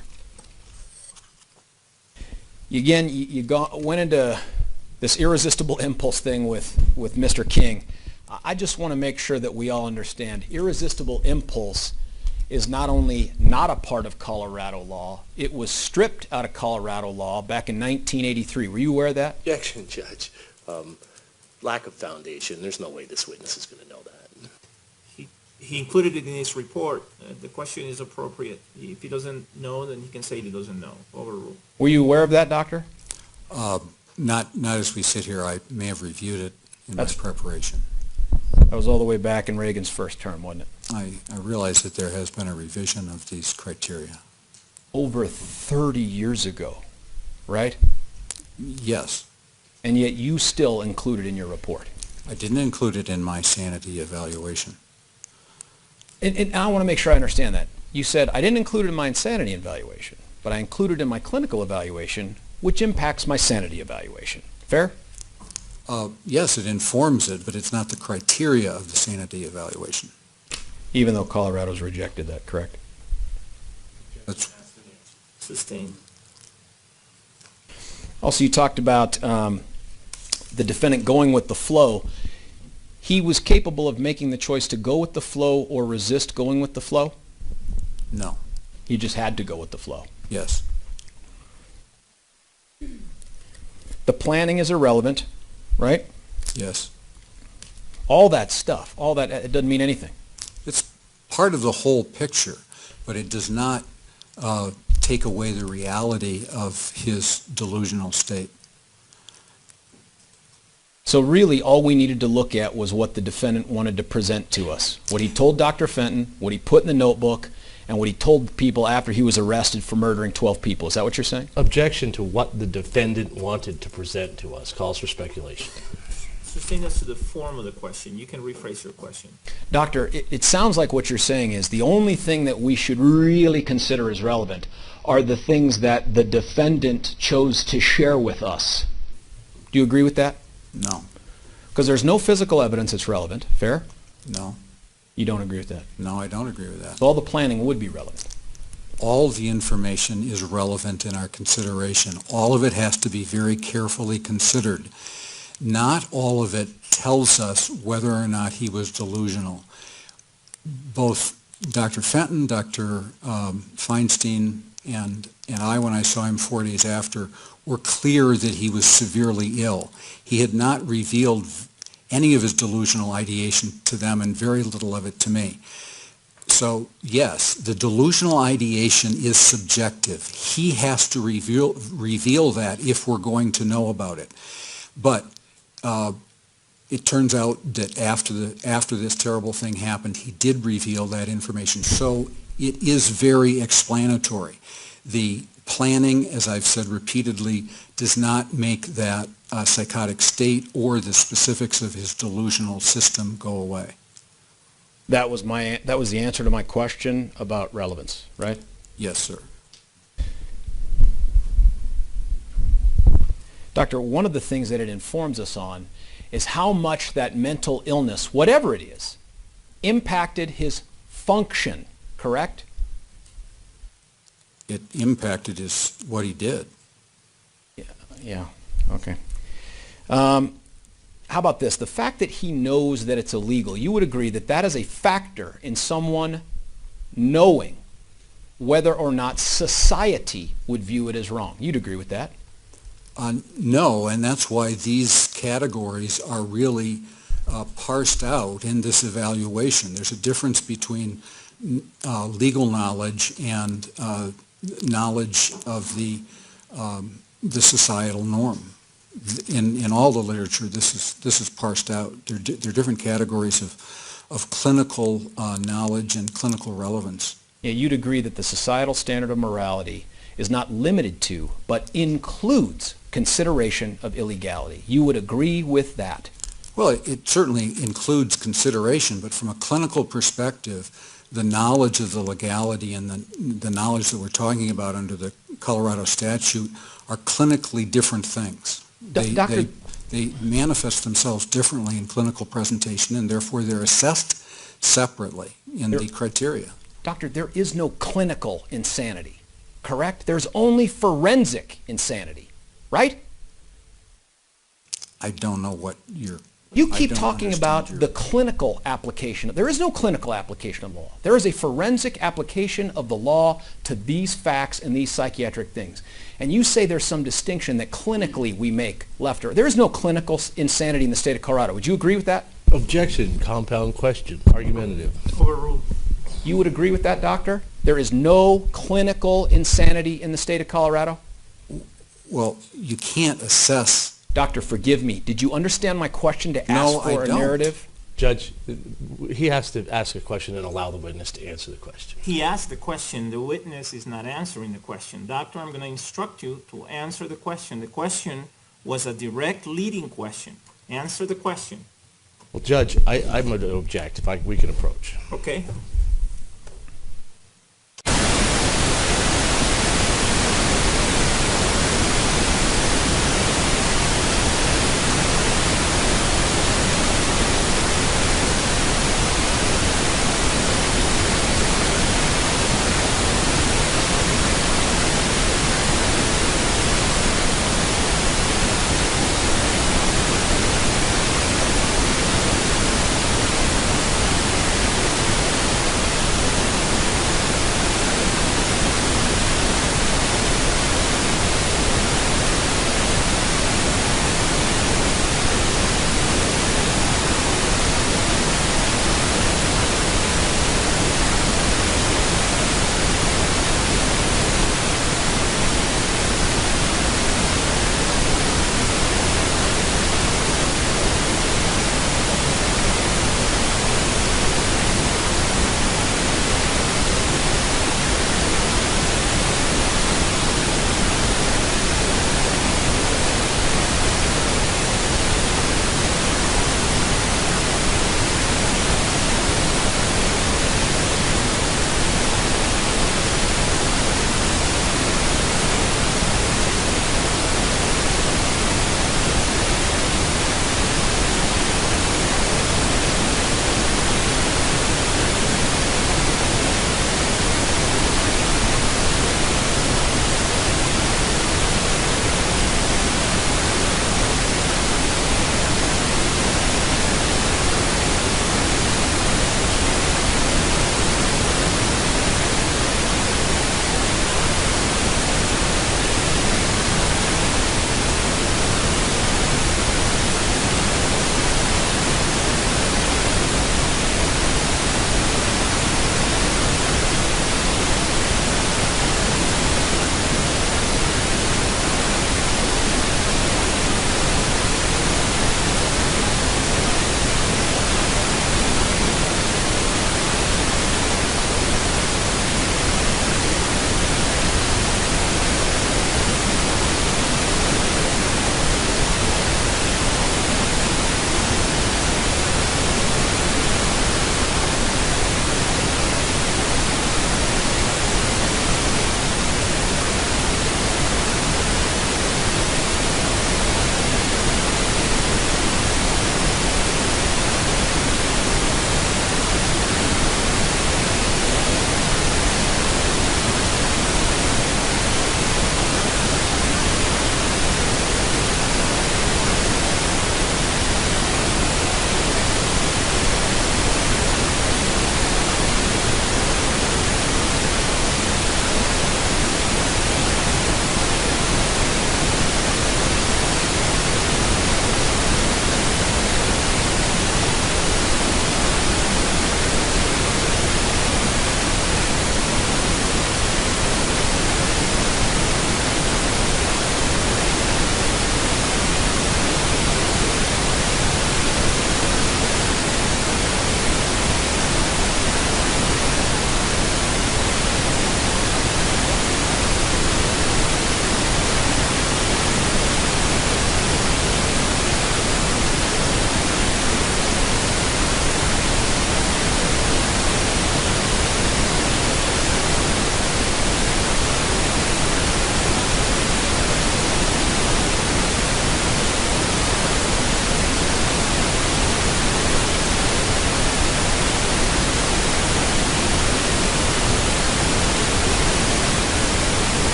Again, you went into this irresistible impulse thing with Mr. King. I just want to make sure that we all understand irresistible impulse is not only not a part of Colorado law, it was stripped out of Colorado law back in 1983. Were you aware of that? Objection, Judge. Lack of foundation. There's no way this witness is going to know that. He included it in his report. The question is appropriate. If he doesn't know, then he can say he doesn't know. Overruled. Were you aware of that, Doctor? Not as we sit here. I may have reviewed it in my preparation. That was all the way back in Reagan's first term, wasn't it? I realize that there has been a revision of these criteria. Over 30 years ago, right? Yes. And yet you still include it in your report. I didn't include it in my sanity evaluation. And I want to make sure I understand that. You said, I didn't include it in my insanity evaluation, but I included it in my clinical evaluation, which impacts my sanity evaluation. Fair? Yes, it informs it, but it's not the criteria of the sanity evaluation. Even though Colorado's rejected that, correct? That's, Sustained. Also, you talked about the defendant going with the flow. He was capable of making the choice to go with the flow or resist going with the flow? no, He just had to go with the flow. yes, The planning is irrelevant, right? yes. All that stuff, all that, it doesn't mean anything. It's part of the whole picture, but it does not take away the reality of his delusional state. So really, all we needed to look at was what the defendant wanted to present to us. What he told Dr. Fenton, what he put in the notebook, and what he told people after he was arrested for murdering 12 people. Is that what you're saying? Objection to what the defendant wanted to present to us calls for speculation. Sustained as to the form of the question. You can rephrase your question. Doctor, it sounds like what you're saying is the only thing that we should really consider as relevant are the things that the defendant chose to share with us. Do you agree with that? No, Because there's no physical evidence that's relevant. Fair? no, You don't agree with that. no, I don't agree with that. So all the planning would be relevant. All the information is relevant in our consideration. All of it has to be very carefully considered. Not all of it tells us whether or not he was delusional. Both Dr. Fenton, Dr. Feinstein, and I, when I saw him 4 days after, were clear that he was severely ill. He had not revealed any of his delusional ideation to them and very little of it to me. So yes, the delusional ideation is subjective. He has to reveal that if we're going to know about it. But it turns out that after this terrible thing happened, he did reveal that information. So it is very explanatory. The planning, as I've said repeatedly, does not make that psychotic state or the specifics of his delusional system go away. That was the answer to my question about relevance, right? Yes, sir. Doctor, one of the things that it informs us on is how much that mental illness, whatever it is, impacted his function, correct? It impacted what he did. Yeah, okay. How about this? The fact that he knows that it's illegal, you would agree that that is a factor in someone knowing whether or not society would view it as wrong. You'd agree with that? No, and that's why these categories are really parsed out in this evaluation. There's a difference between legal knowledge and knowledge of the societal norm. In all the literature, this is parsed out. There are different categories of clinical knowledge and clinical relevance. Yeah, you'd agree that the societal standard of morality is not limited to, but includes consideration of illegality. You would agree with that? Well, it certainly includes consideration, but from a clinical perspective, the knowledge of the legality and the knowledge that we're talking about under the Colorado statute are clinically different things. Doctor, they manifest themselves differently in clinical presentation, and therefore they're assessed separately in the criteria. Doctor, there is no clinical insanity, correct? There's only forensic insanity, right? I don't know what you're... You I keep don't talking understand about your- the clinical application. There is no clinical application of law. There is a forensic application of the law to these facts and these psychiatric things. And you say there's some distinction that clinically we make left or right. There is no clinical insanity in the state of Colorado. Would you agree with that? Objection, compound question, argumentative. Overruled. You would agree with that, doctor? There is no clinical insanity in the state of Colorado? Well, you can't assess... Doctor, forgive me. Did you understand my question to ask No, for I a don't. narrative? Judge, he has to ask a question and allow the witness to answer the question. He asked the question. The witness is not answering the question. Doctor, I'm going to instruct you to answer the question. The question was a direct leading question. Answer the question. Well, Judge, I'm going to object if we can approach. Okay?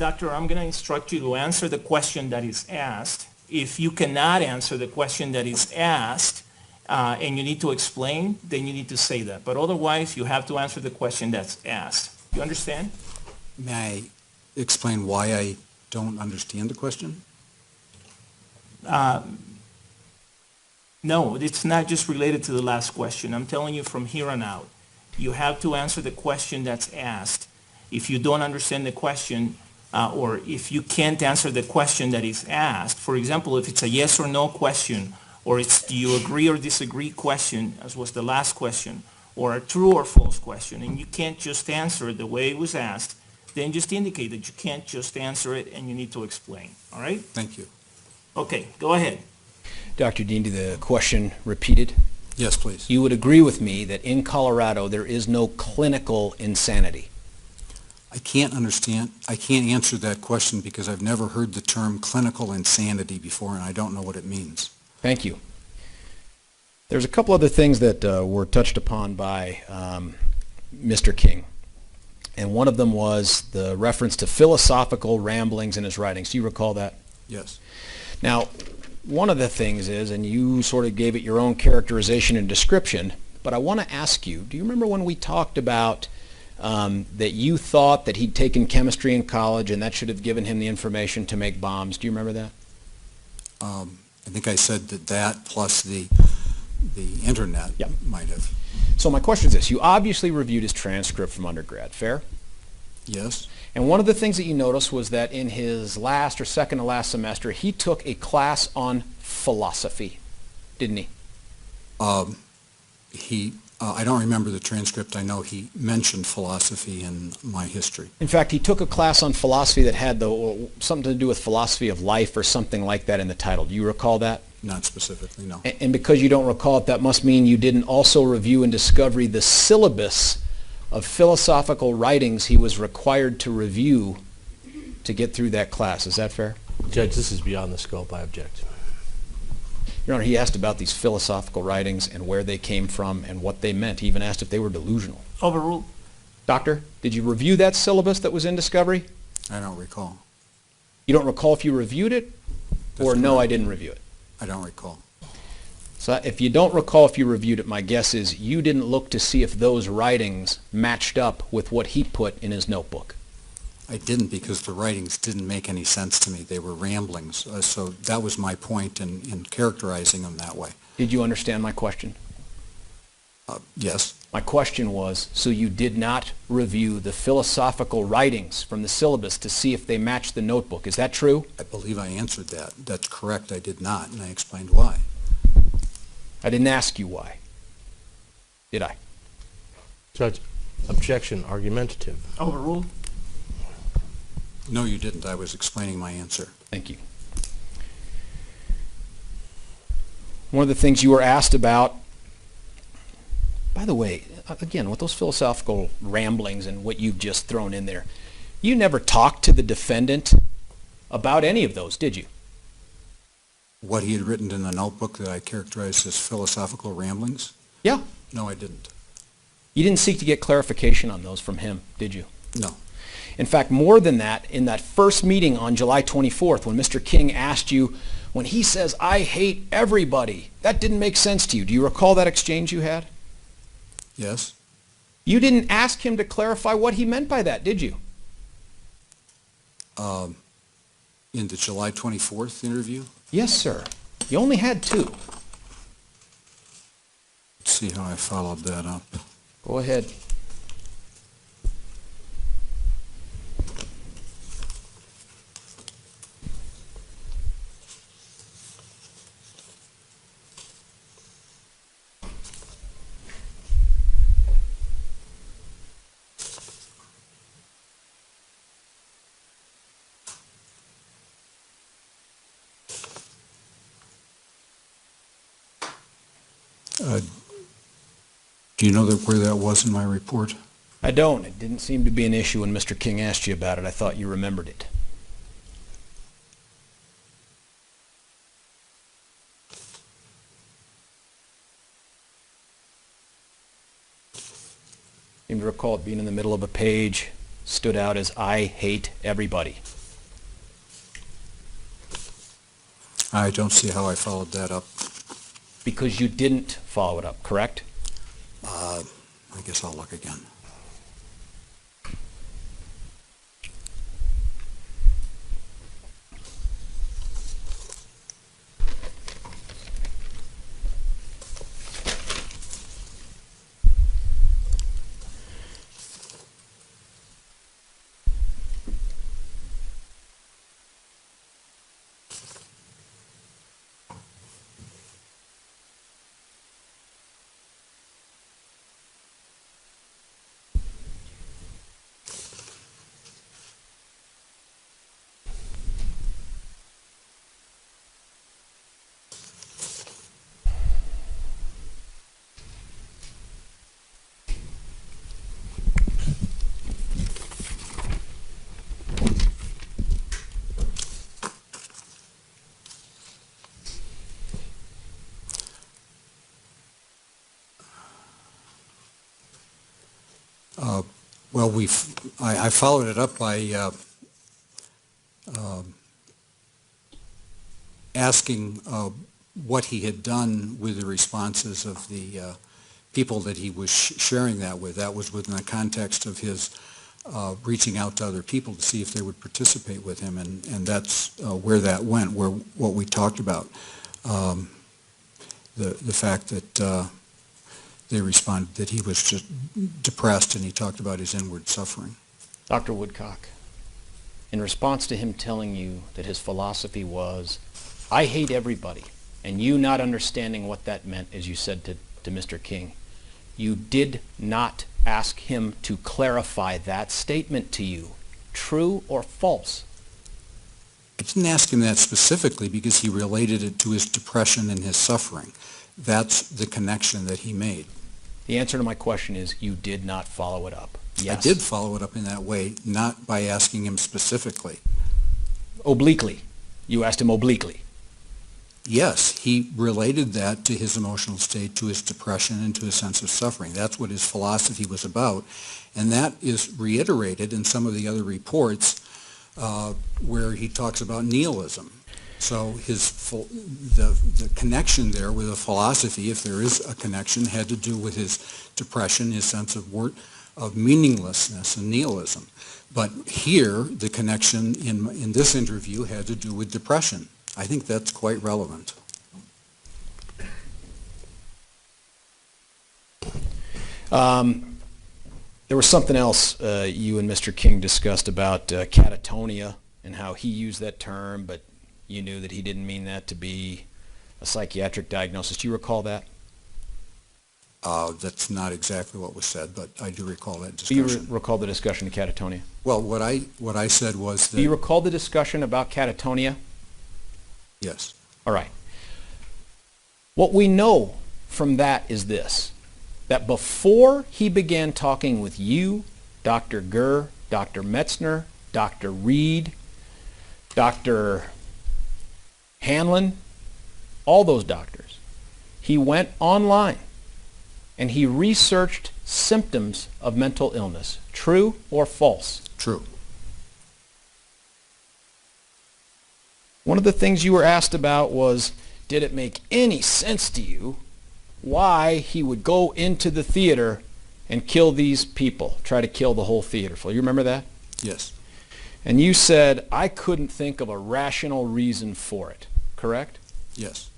Doctor, I'm going to instruct you to answer the question that is asked. If you cannot answer the question that is asked, and you need to explain, then you need to say that. But otherwise, you have to answer the question that's asked. You understand? May I explain why I don't understand the question? No, it's not just related to the last question. I'm telling you from here on out. You have to answer the question that's asked. If you don't understand the question, or if you can't answer the question that is asked, for example, if it's a yes or no question, or it's do you agree or disagree question, as was the last question, or a true or false question, and you can't just answer it the way it was asked, then just indicate that you can't just answer it and you need to explain. All right? Thank you. Okay, go ahead. Dr. Dean, the question repeated. Yes, please. You would agree with me that in Colorado there is no clinical insanity. I can't answer that question because I've never heard the term clinical insanity before, and I don't know what it means. Thank you. There's a couple other things that were touched upon by Mr. King, and one of them was the reference to philosophical ramblings in his writings. Do you recall that? Yes. Now, one of the things is, and you sort of gave it your own characterization and description, but I want to ask you, do you remember when we talked about that you thought that he'd taken chemistry in college and that should have given him the information to make bombs? Do you remember that? I think I said that plus the internet Yep. might have. So my question is this. You obviously reviewed his transcript from undergrad, fair? Yes. And one of the things that you noticed was that in his last or second to last semester, he took a class on philosophy, didn't he? I don't remember the transcript. I know he mentioned philosophy in my history. In fact, he took a class on philosophy that had something to do with philosophy of life or something like that in the title. Do you recall that? Not specifically, no. And because you don't recall it, that must mean you didn't also review in Discovery the syllabus of philosophical writings he was required to review to get through that class. Is that fair? Judge, this is beyond the scope. I object. Your Honor, he asked about these philosophical writings and where they came from and what they meant. He even asked if they were delusional. Overruled. Doctor, did you review that syllabus that was in Discovery? I don't recall. You don't recall if you reviewed it? Or That's no, correct. I didn't review it. I don't recall. So if you don't recall if you reviewed it, my guess is you didn't look to see if those writings matched up with what he put in his notebook. I didn't because the writings didn't make any sense to me. They were ramblings. So that was my point in characterizing them that way. Did you understand my question? Yes. My question was, so you did not review the philosophical writings from the syllabus to see if they matched the notebook. Is that true? I believe I answered that. That's correct. I did not, and I explained why. I didn't ask you why. Did I? Judge, objection, argumentative. Overruled. No, you didn't. I was explaining my answer. Thank you. One of the things you were asked about, by the way, again, with those philosophical ramblings and what you've just thrown in there, you never talked to the defendant about any of those, did you? What he had written in the notebook that I characterized as philosophical ramblings? Yeah. No, I didn't. You didn't seek to get clarification on those from him, did you? No. In fact, more than that, in that first meeting on July 24th, when Mr. King asked you, when he says, "I hate everybody," that didn't make sense to you. Do you recall that exchange you had? Yes. You didn't ask him to clarify what he meant by that, did you? In the July 24th interview? Yes, sir. You only had two. Let's see how I followed that up. Go ahead. Do you know where that was in my report? I don't. It didn't seem to be an issue when Mr. King asked you about it. I thought you remembered it. Seem to recall it being in the middle of a page. stood out as "I hate everybody"? I don't see how I followed that up. Because you didn't follow it up, correct? I guess I'll look again. Well, I followed it up by asking what he had done with the responses of the people that he was sharing that with. That was within the context of his reaching out to other people to see if they would participate with him, and that's where that went, where what we talked about, the fact that they responded that he was just depressed, and he talked about his inward suffering. Dr. Woodcock, in response to him telling you that his philosophy was, "I hate everybody," and you not understanding what that meant, as you said to Mr. King, you did not ask him to clarify that statement to you. True or false? I didn't ask him that specifically because he related it to his depression and his suffering. That's the connection that he made. The answer to my question is you did not follow it up. Yes. I did follow it up in that way, not by asking him specifically. Obliquely. You asked him obliquely. Yes, he related that to his emotional state, to his depression, and to his sense of suffering. That's what his philosophy was about, and that is reiterated in some of the other reports where he talks about nihilism. So the connection there with the philosophy, if there is a connection, had to do with his depression, his sense of meaninglessness and nihilism. But here, the connection in this interview had to do with depression. I think that's quite relevant. There was something else you and Mr. King discussed about catatonia and how he used that term, but you knew that he didn't mean that to be a psychiatric diagnosis. Do you recall that? That's not exactly what was said, but I do recall that Do you discussion. recall the discussion of catatonia? Well, what I said was that... Do you recall the discussion about catatonia? Yes. All right. What we know from that is this, that before he began talking with you, Dr. Gurr, Dr. Metzner, Dr. Reed, Dr. Hanlon, all those doctors, he went online and he researched symptoms of mental illness. True or false? True. One of the things you were asked about was, did it make any sense to you why he would go into the theater and kill these people, try to kill the whole theater full? You remember that? Yes. And you said, I couldn't think of a rational reason for it, correct? Yes.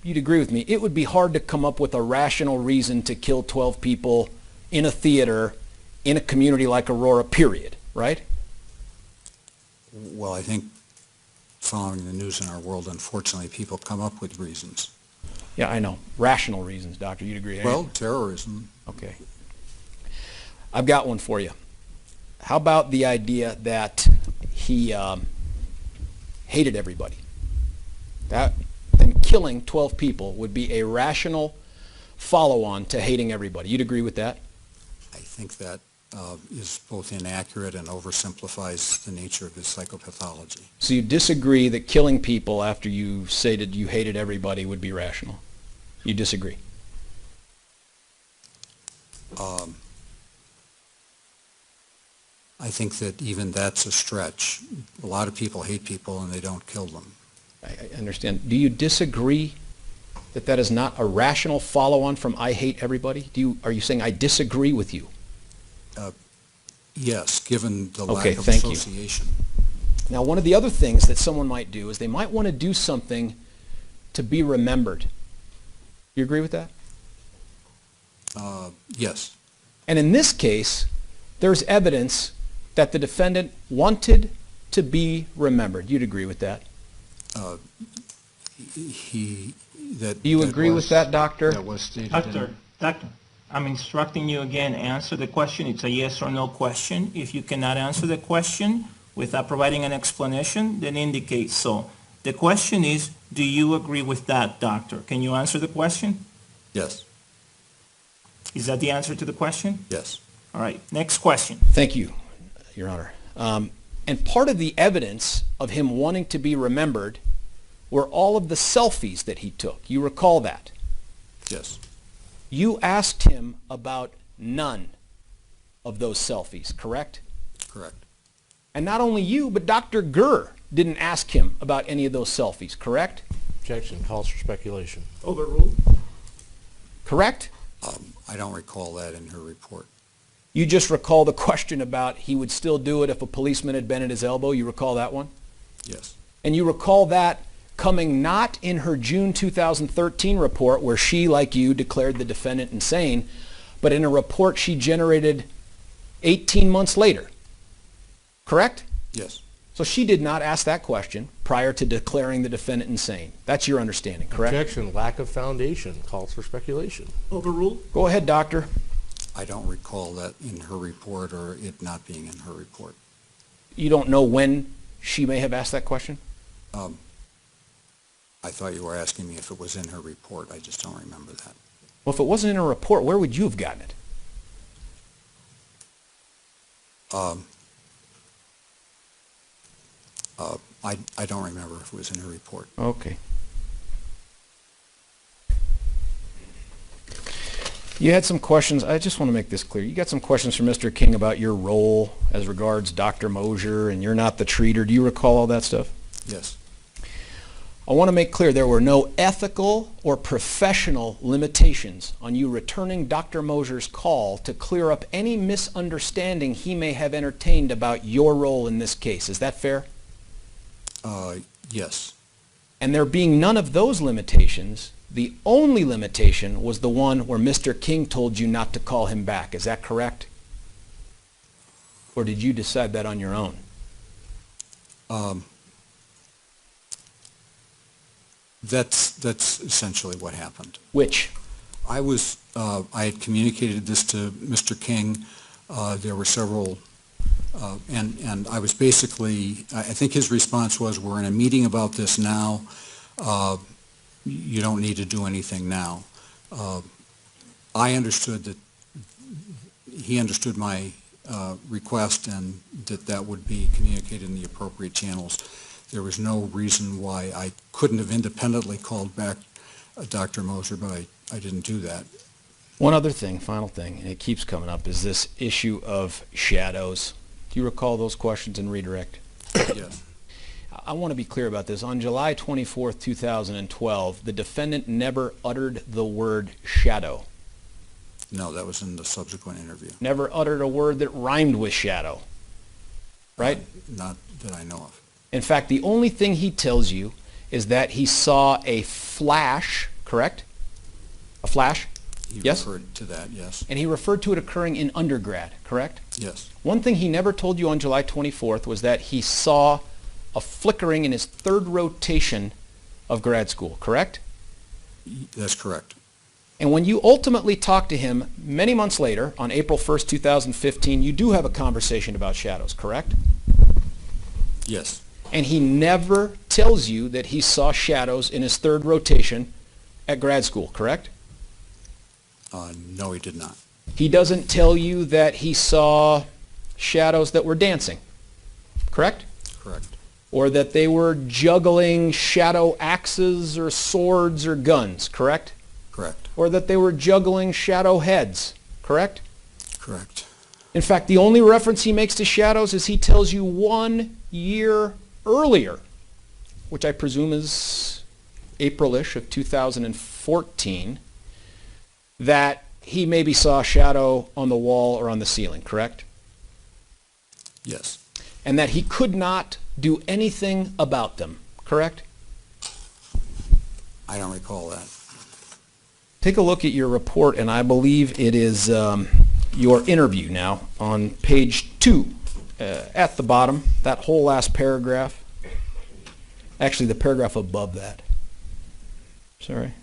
You'd agree with me. It would be hard to come up with a rational reason to kill 12 people in a theater in a community like Aurora, period, right? Well, I think following the news in our world, unfortunately, people come up with reasons. Yeah, I know. Rational reasons, Doctor. You'd agree, eh? Well, terrorism. Okay. I've got one for you. How about the idea that he hated everybody? Then killing 12 people would be a rational follow-on to hating everybody. You'd agree with that? I think that is both inaccurate and oversimplifies the nature of his psychopathology. So you disagree that killing people after you stated you hated everybody would be rational? You disagree? I think that even that's a stretch. A lot of people hate people and they don't kill them. I understand. Do you disagree that that is not a rational follow-on from I hate everybody? Are you saying I disagree with you? Yes, given the Okay, lack of thank you. association. Now, one of the other things that someone might do is they might want to do something to be remembered. You agree with that? Yes, And in this case, there's evidence that the defendant wanted to be remembered. You'd agree with that? that. Do you agree with that, doctor? That was stated Doctor, I'm instructing you again, answer the question. It's a yes or no question. If you cannot answer the question without providing an explanation, then indicate so. The question is, do you agree with that, doctor? Can you answer the question? Yes, Is that the answer to the question? yes. All right, next question. Thank you, Your Honor. And part of the evidence of him wanting to be remembered were all of the selfies that he took. You recall that? Yes, You asked him about none of those selfies, correct? correct. And not only you, but Dr. Gurr didn't ask him about any of those selfies, correct? Objection, calls for speculation. Overruled. Correct? I don't recall that in her report. You just recall the question about he would still do it if a policeman had been at his elbow. You recall that one? Yes, And you recall that coming not in her June 2013 report where she, like you, declared the defendant insane, but in a report she generated 18 months later. Correct? yes, So she did not ask that question prior to declaring the defendant insane. That's your understanding, correct? Objection, lack of foundation, calls for speculation. Overruled. Go ahead, doctor. I don't recall that in her report or it not being in her report. You don't know when she may have asked that question? I thought you were asking me if it was in her report. I just don't remember that. Well, if it wasn't in her report, where would you have gotten it? I don't remember if it was in her report. Okay. You had some questions. I just want to make this clear. You got some questions from Mr. King about your role as regards Dr. Mosier, and you're not the treater. Do you recall all that stuff? Yes, I want to make clear there were no ethical or professional limitations on you returning Dr. Mosier's call to clear up any misunderstanding he may have entertained about your role in this case. Is that fair? yes, And there being none of those limitations, the only limitation was the one where Mr. King told you not to call him back. Is that correct? Or did you decide that on your own? that's essentially what happened. Which? I had communicated this to Mr. King. There were several, and I was basically, I think his response was, we're in a meeting about this now. You don't need to do anything now. I understood that he understood my request and that would be communicated in the appropriate channels. There was no reason why I couldn't have independently called back Dr. Mosier, but I didn't do that. One other thing, final thing, and it keeps coming up, is this issue of shadows. Do you recall those questions in redirect? Yes, I want to be clear about this. On July 24th, 2012, the defendant never uttered the word shadow. no, that was in the subsequent interview. Never uttered a word that rhymed with shadow. Right? Not that I know of. In fact, the only thing he tells you is that he saw a flash, correct? A flash? He Yes? referred to that, yes. And he referred to it occurring in undergrad, correct? Yes, One thing he never told you on July 24th was that he saw a flickering in his third rotation of grad school, correct? that's correct. And when you ultimately talk to him many months later, on April 1st, 2015, you do have a conversation about shadows, correct? Yes, And he never tells you that he saw shadows in his third rotation at grad school, correct? no, he did not. He doesn't tell you that he saw shadows that were dancing, correct? Correct. Or that they were juggling shadow axes or swords or guns, correct? Correct. Or that they were juggling shadow heads, correct? Correct. In fact, the only reference he makes to shadows is he tells you 1 year earlier, which I presume is April-ish of 2014, that he maybe saw a shadow on the wall or on the ceiling, correct? Yes. And that he could not do anything about them, correct? I don't recall that. Take a look at your report, and I believe it is your interview now on page 2 at the bottom, that whole last paragraph. Actually, the paragraph above that. Sorry.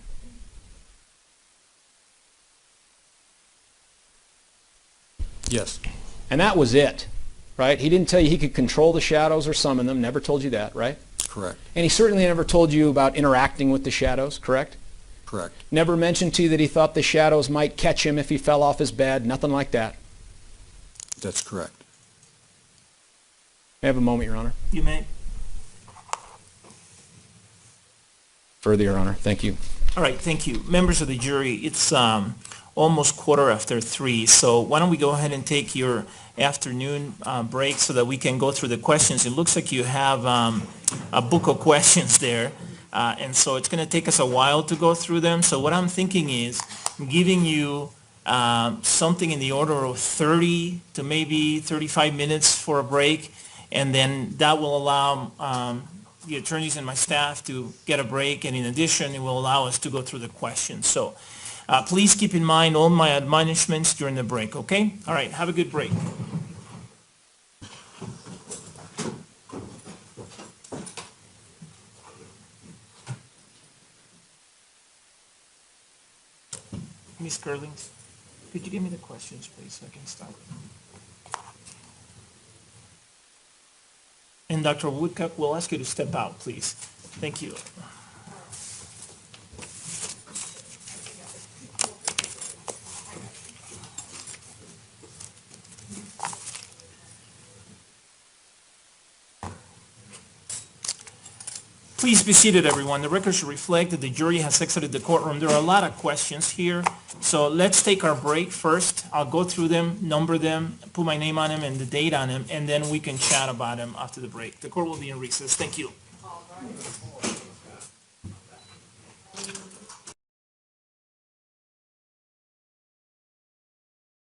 Yes. And that was it, right? He didn't tell you he could control the shadows or summon them, never told you that, right? Correct. And he certainly never told you about interacting with the shadows, correct? Correct. Never mentioned to you that he thought the shadows might catch him if he fell off his bed, nothing like that. That's correct. May I have a moment, Your Honor? You may. Further, Your Honor. Thank you. All right, thank you. Members of the jury, it's almost 3:15, so why don't we go ahead and take your afternoon break so that we can go through the questions. It looks like you have a book of questions there, and so it's going to take us a while to go through them. So what I'm thinking is giving you something in the order of 30 to maybe 35 minutes for a break, and then that will allow the attorneys and my staff to get a break, and in addition, it will allow us to go through the questions. So please keep in mind all my admonishments during the break, okay? All right, have a good break. Ms. Curlings, could you give me the questions, please, so I can start? And Dr. Woodcock, we'll ask you to step out, please. Thank you. Please be seated, everyone. The record should reflect that the jury has exited the courtroom. There are a lot of questions here, so let's take our break first. I'll go through them, number them, put my name on them and the date on them, and then we can chat about them after the break. The court will be in recess. Thank you.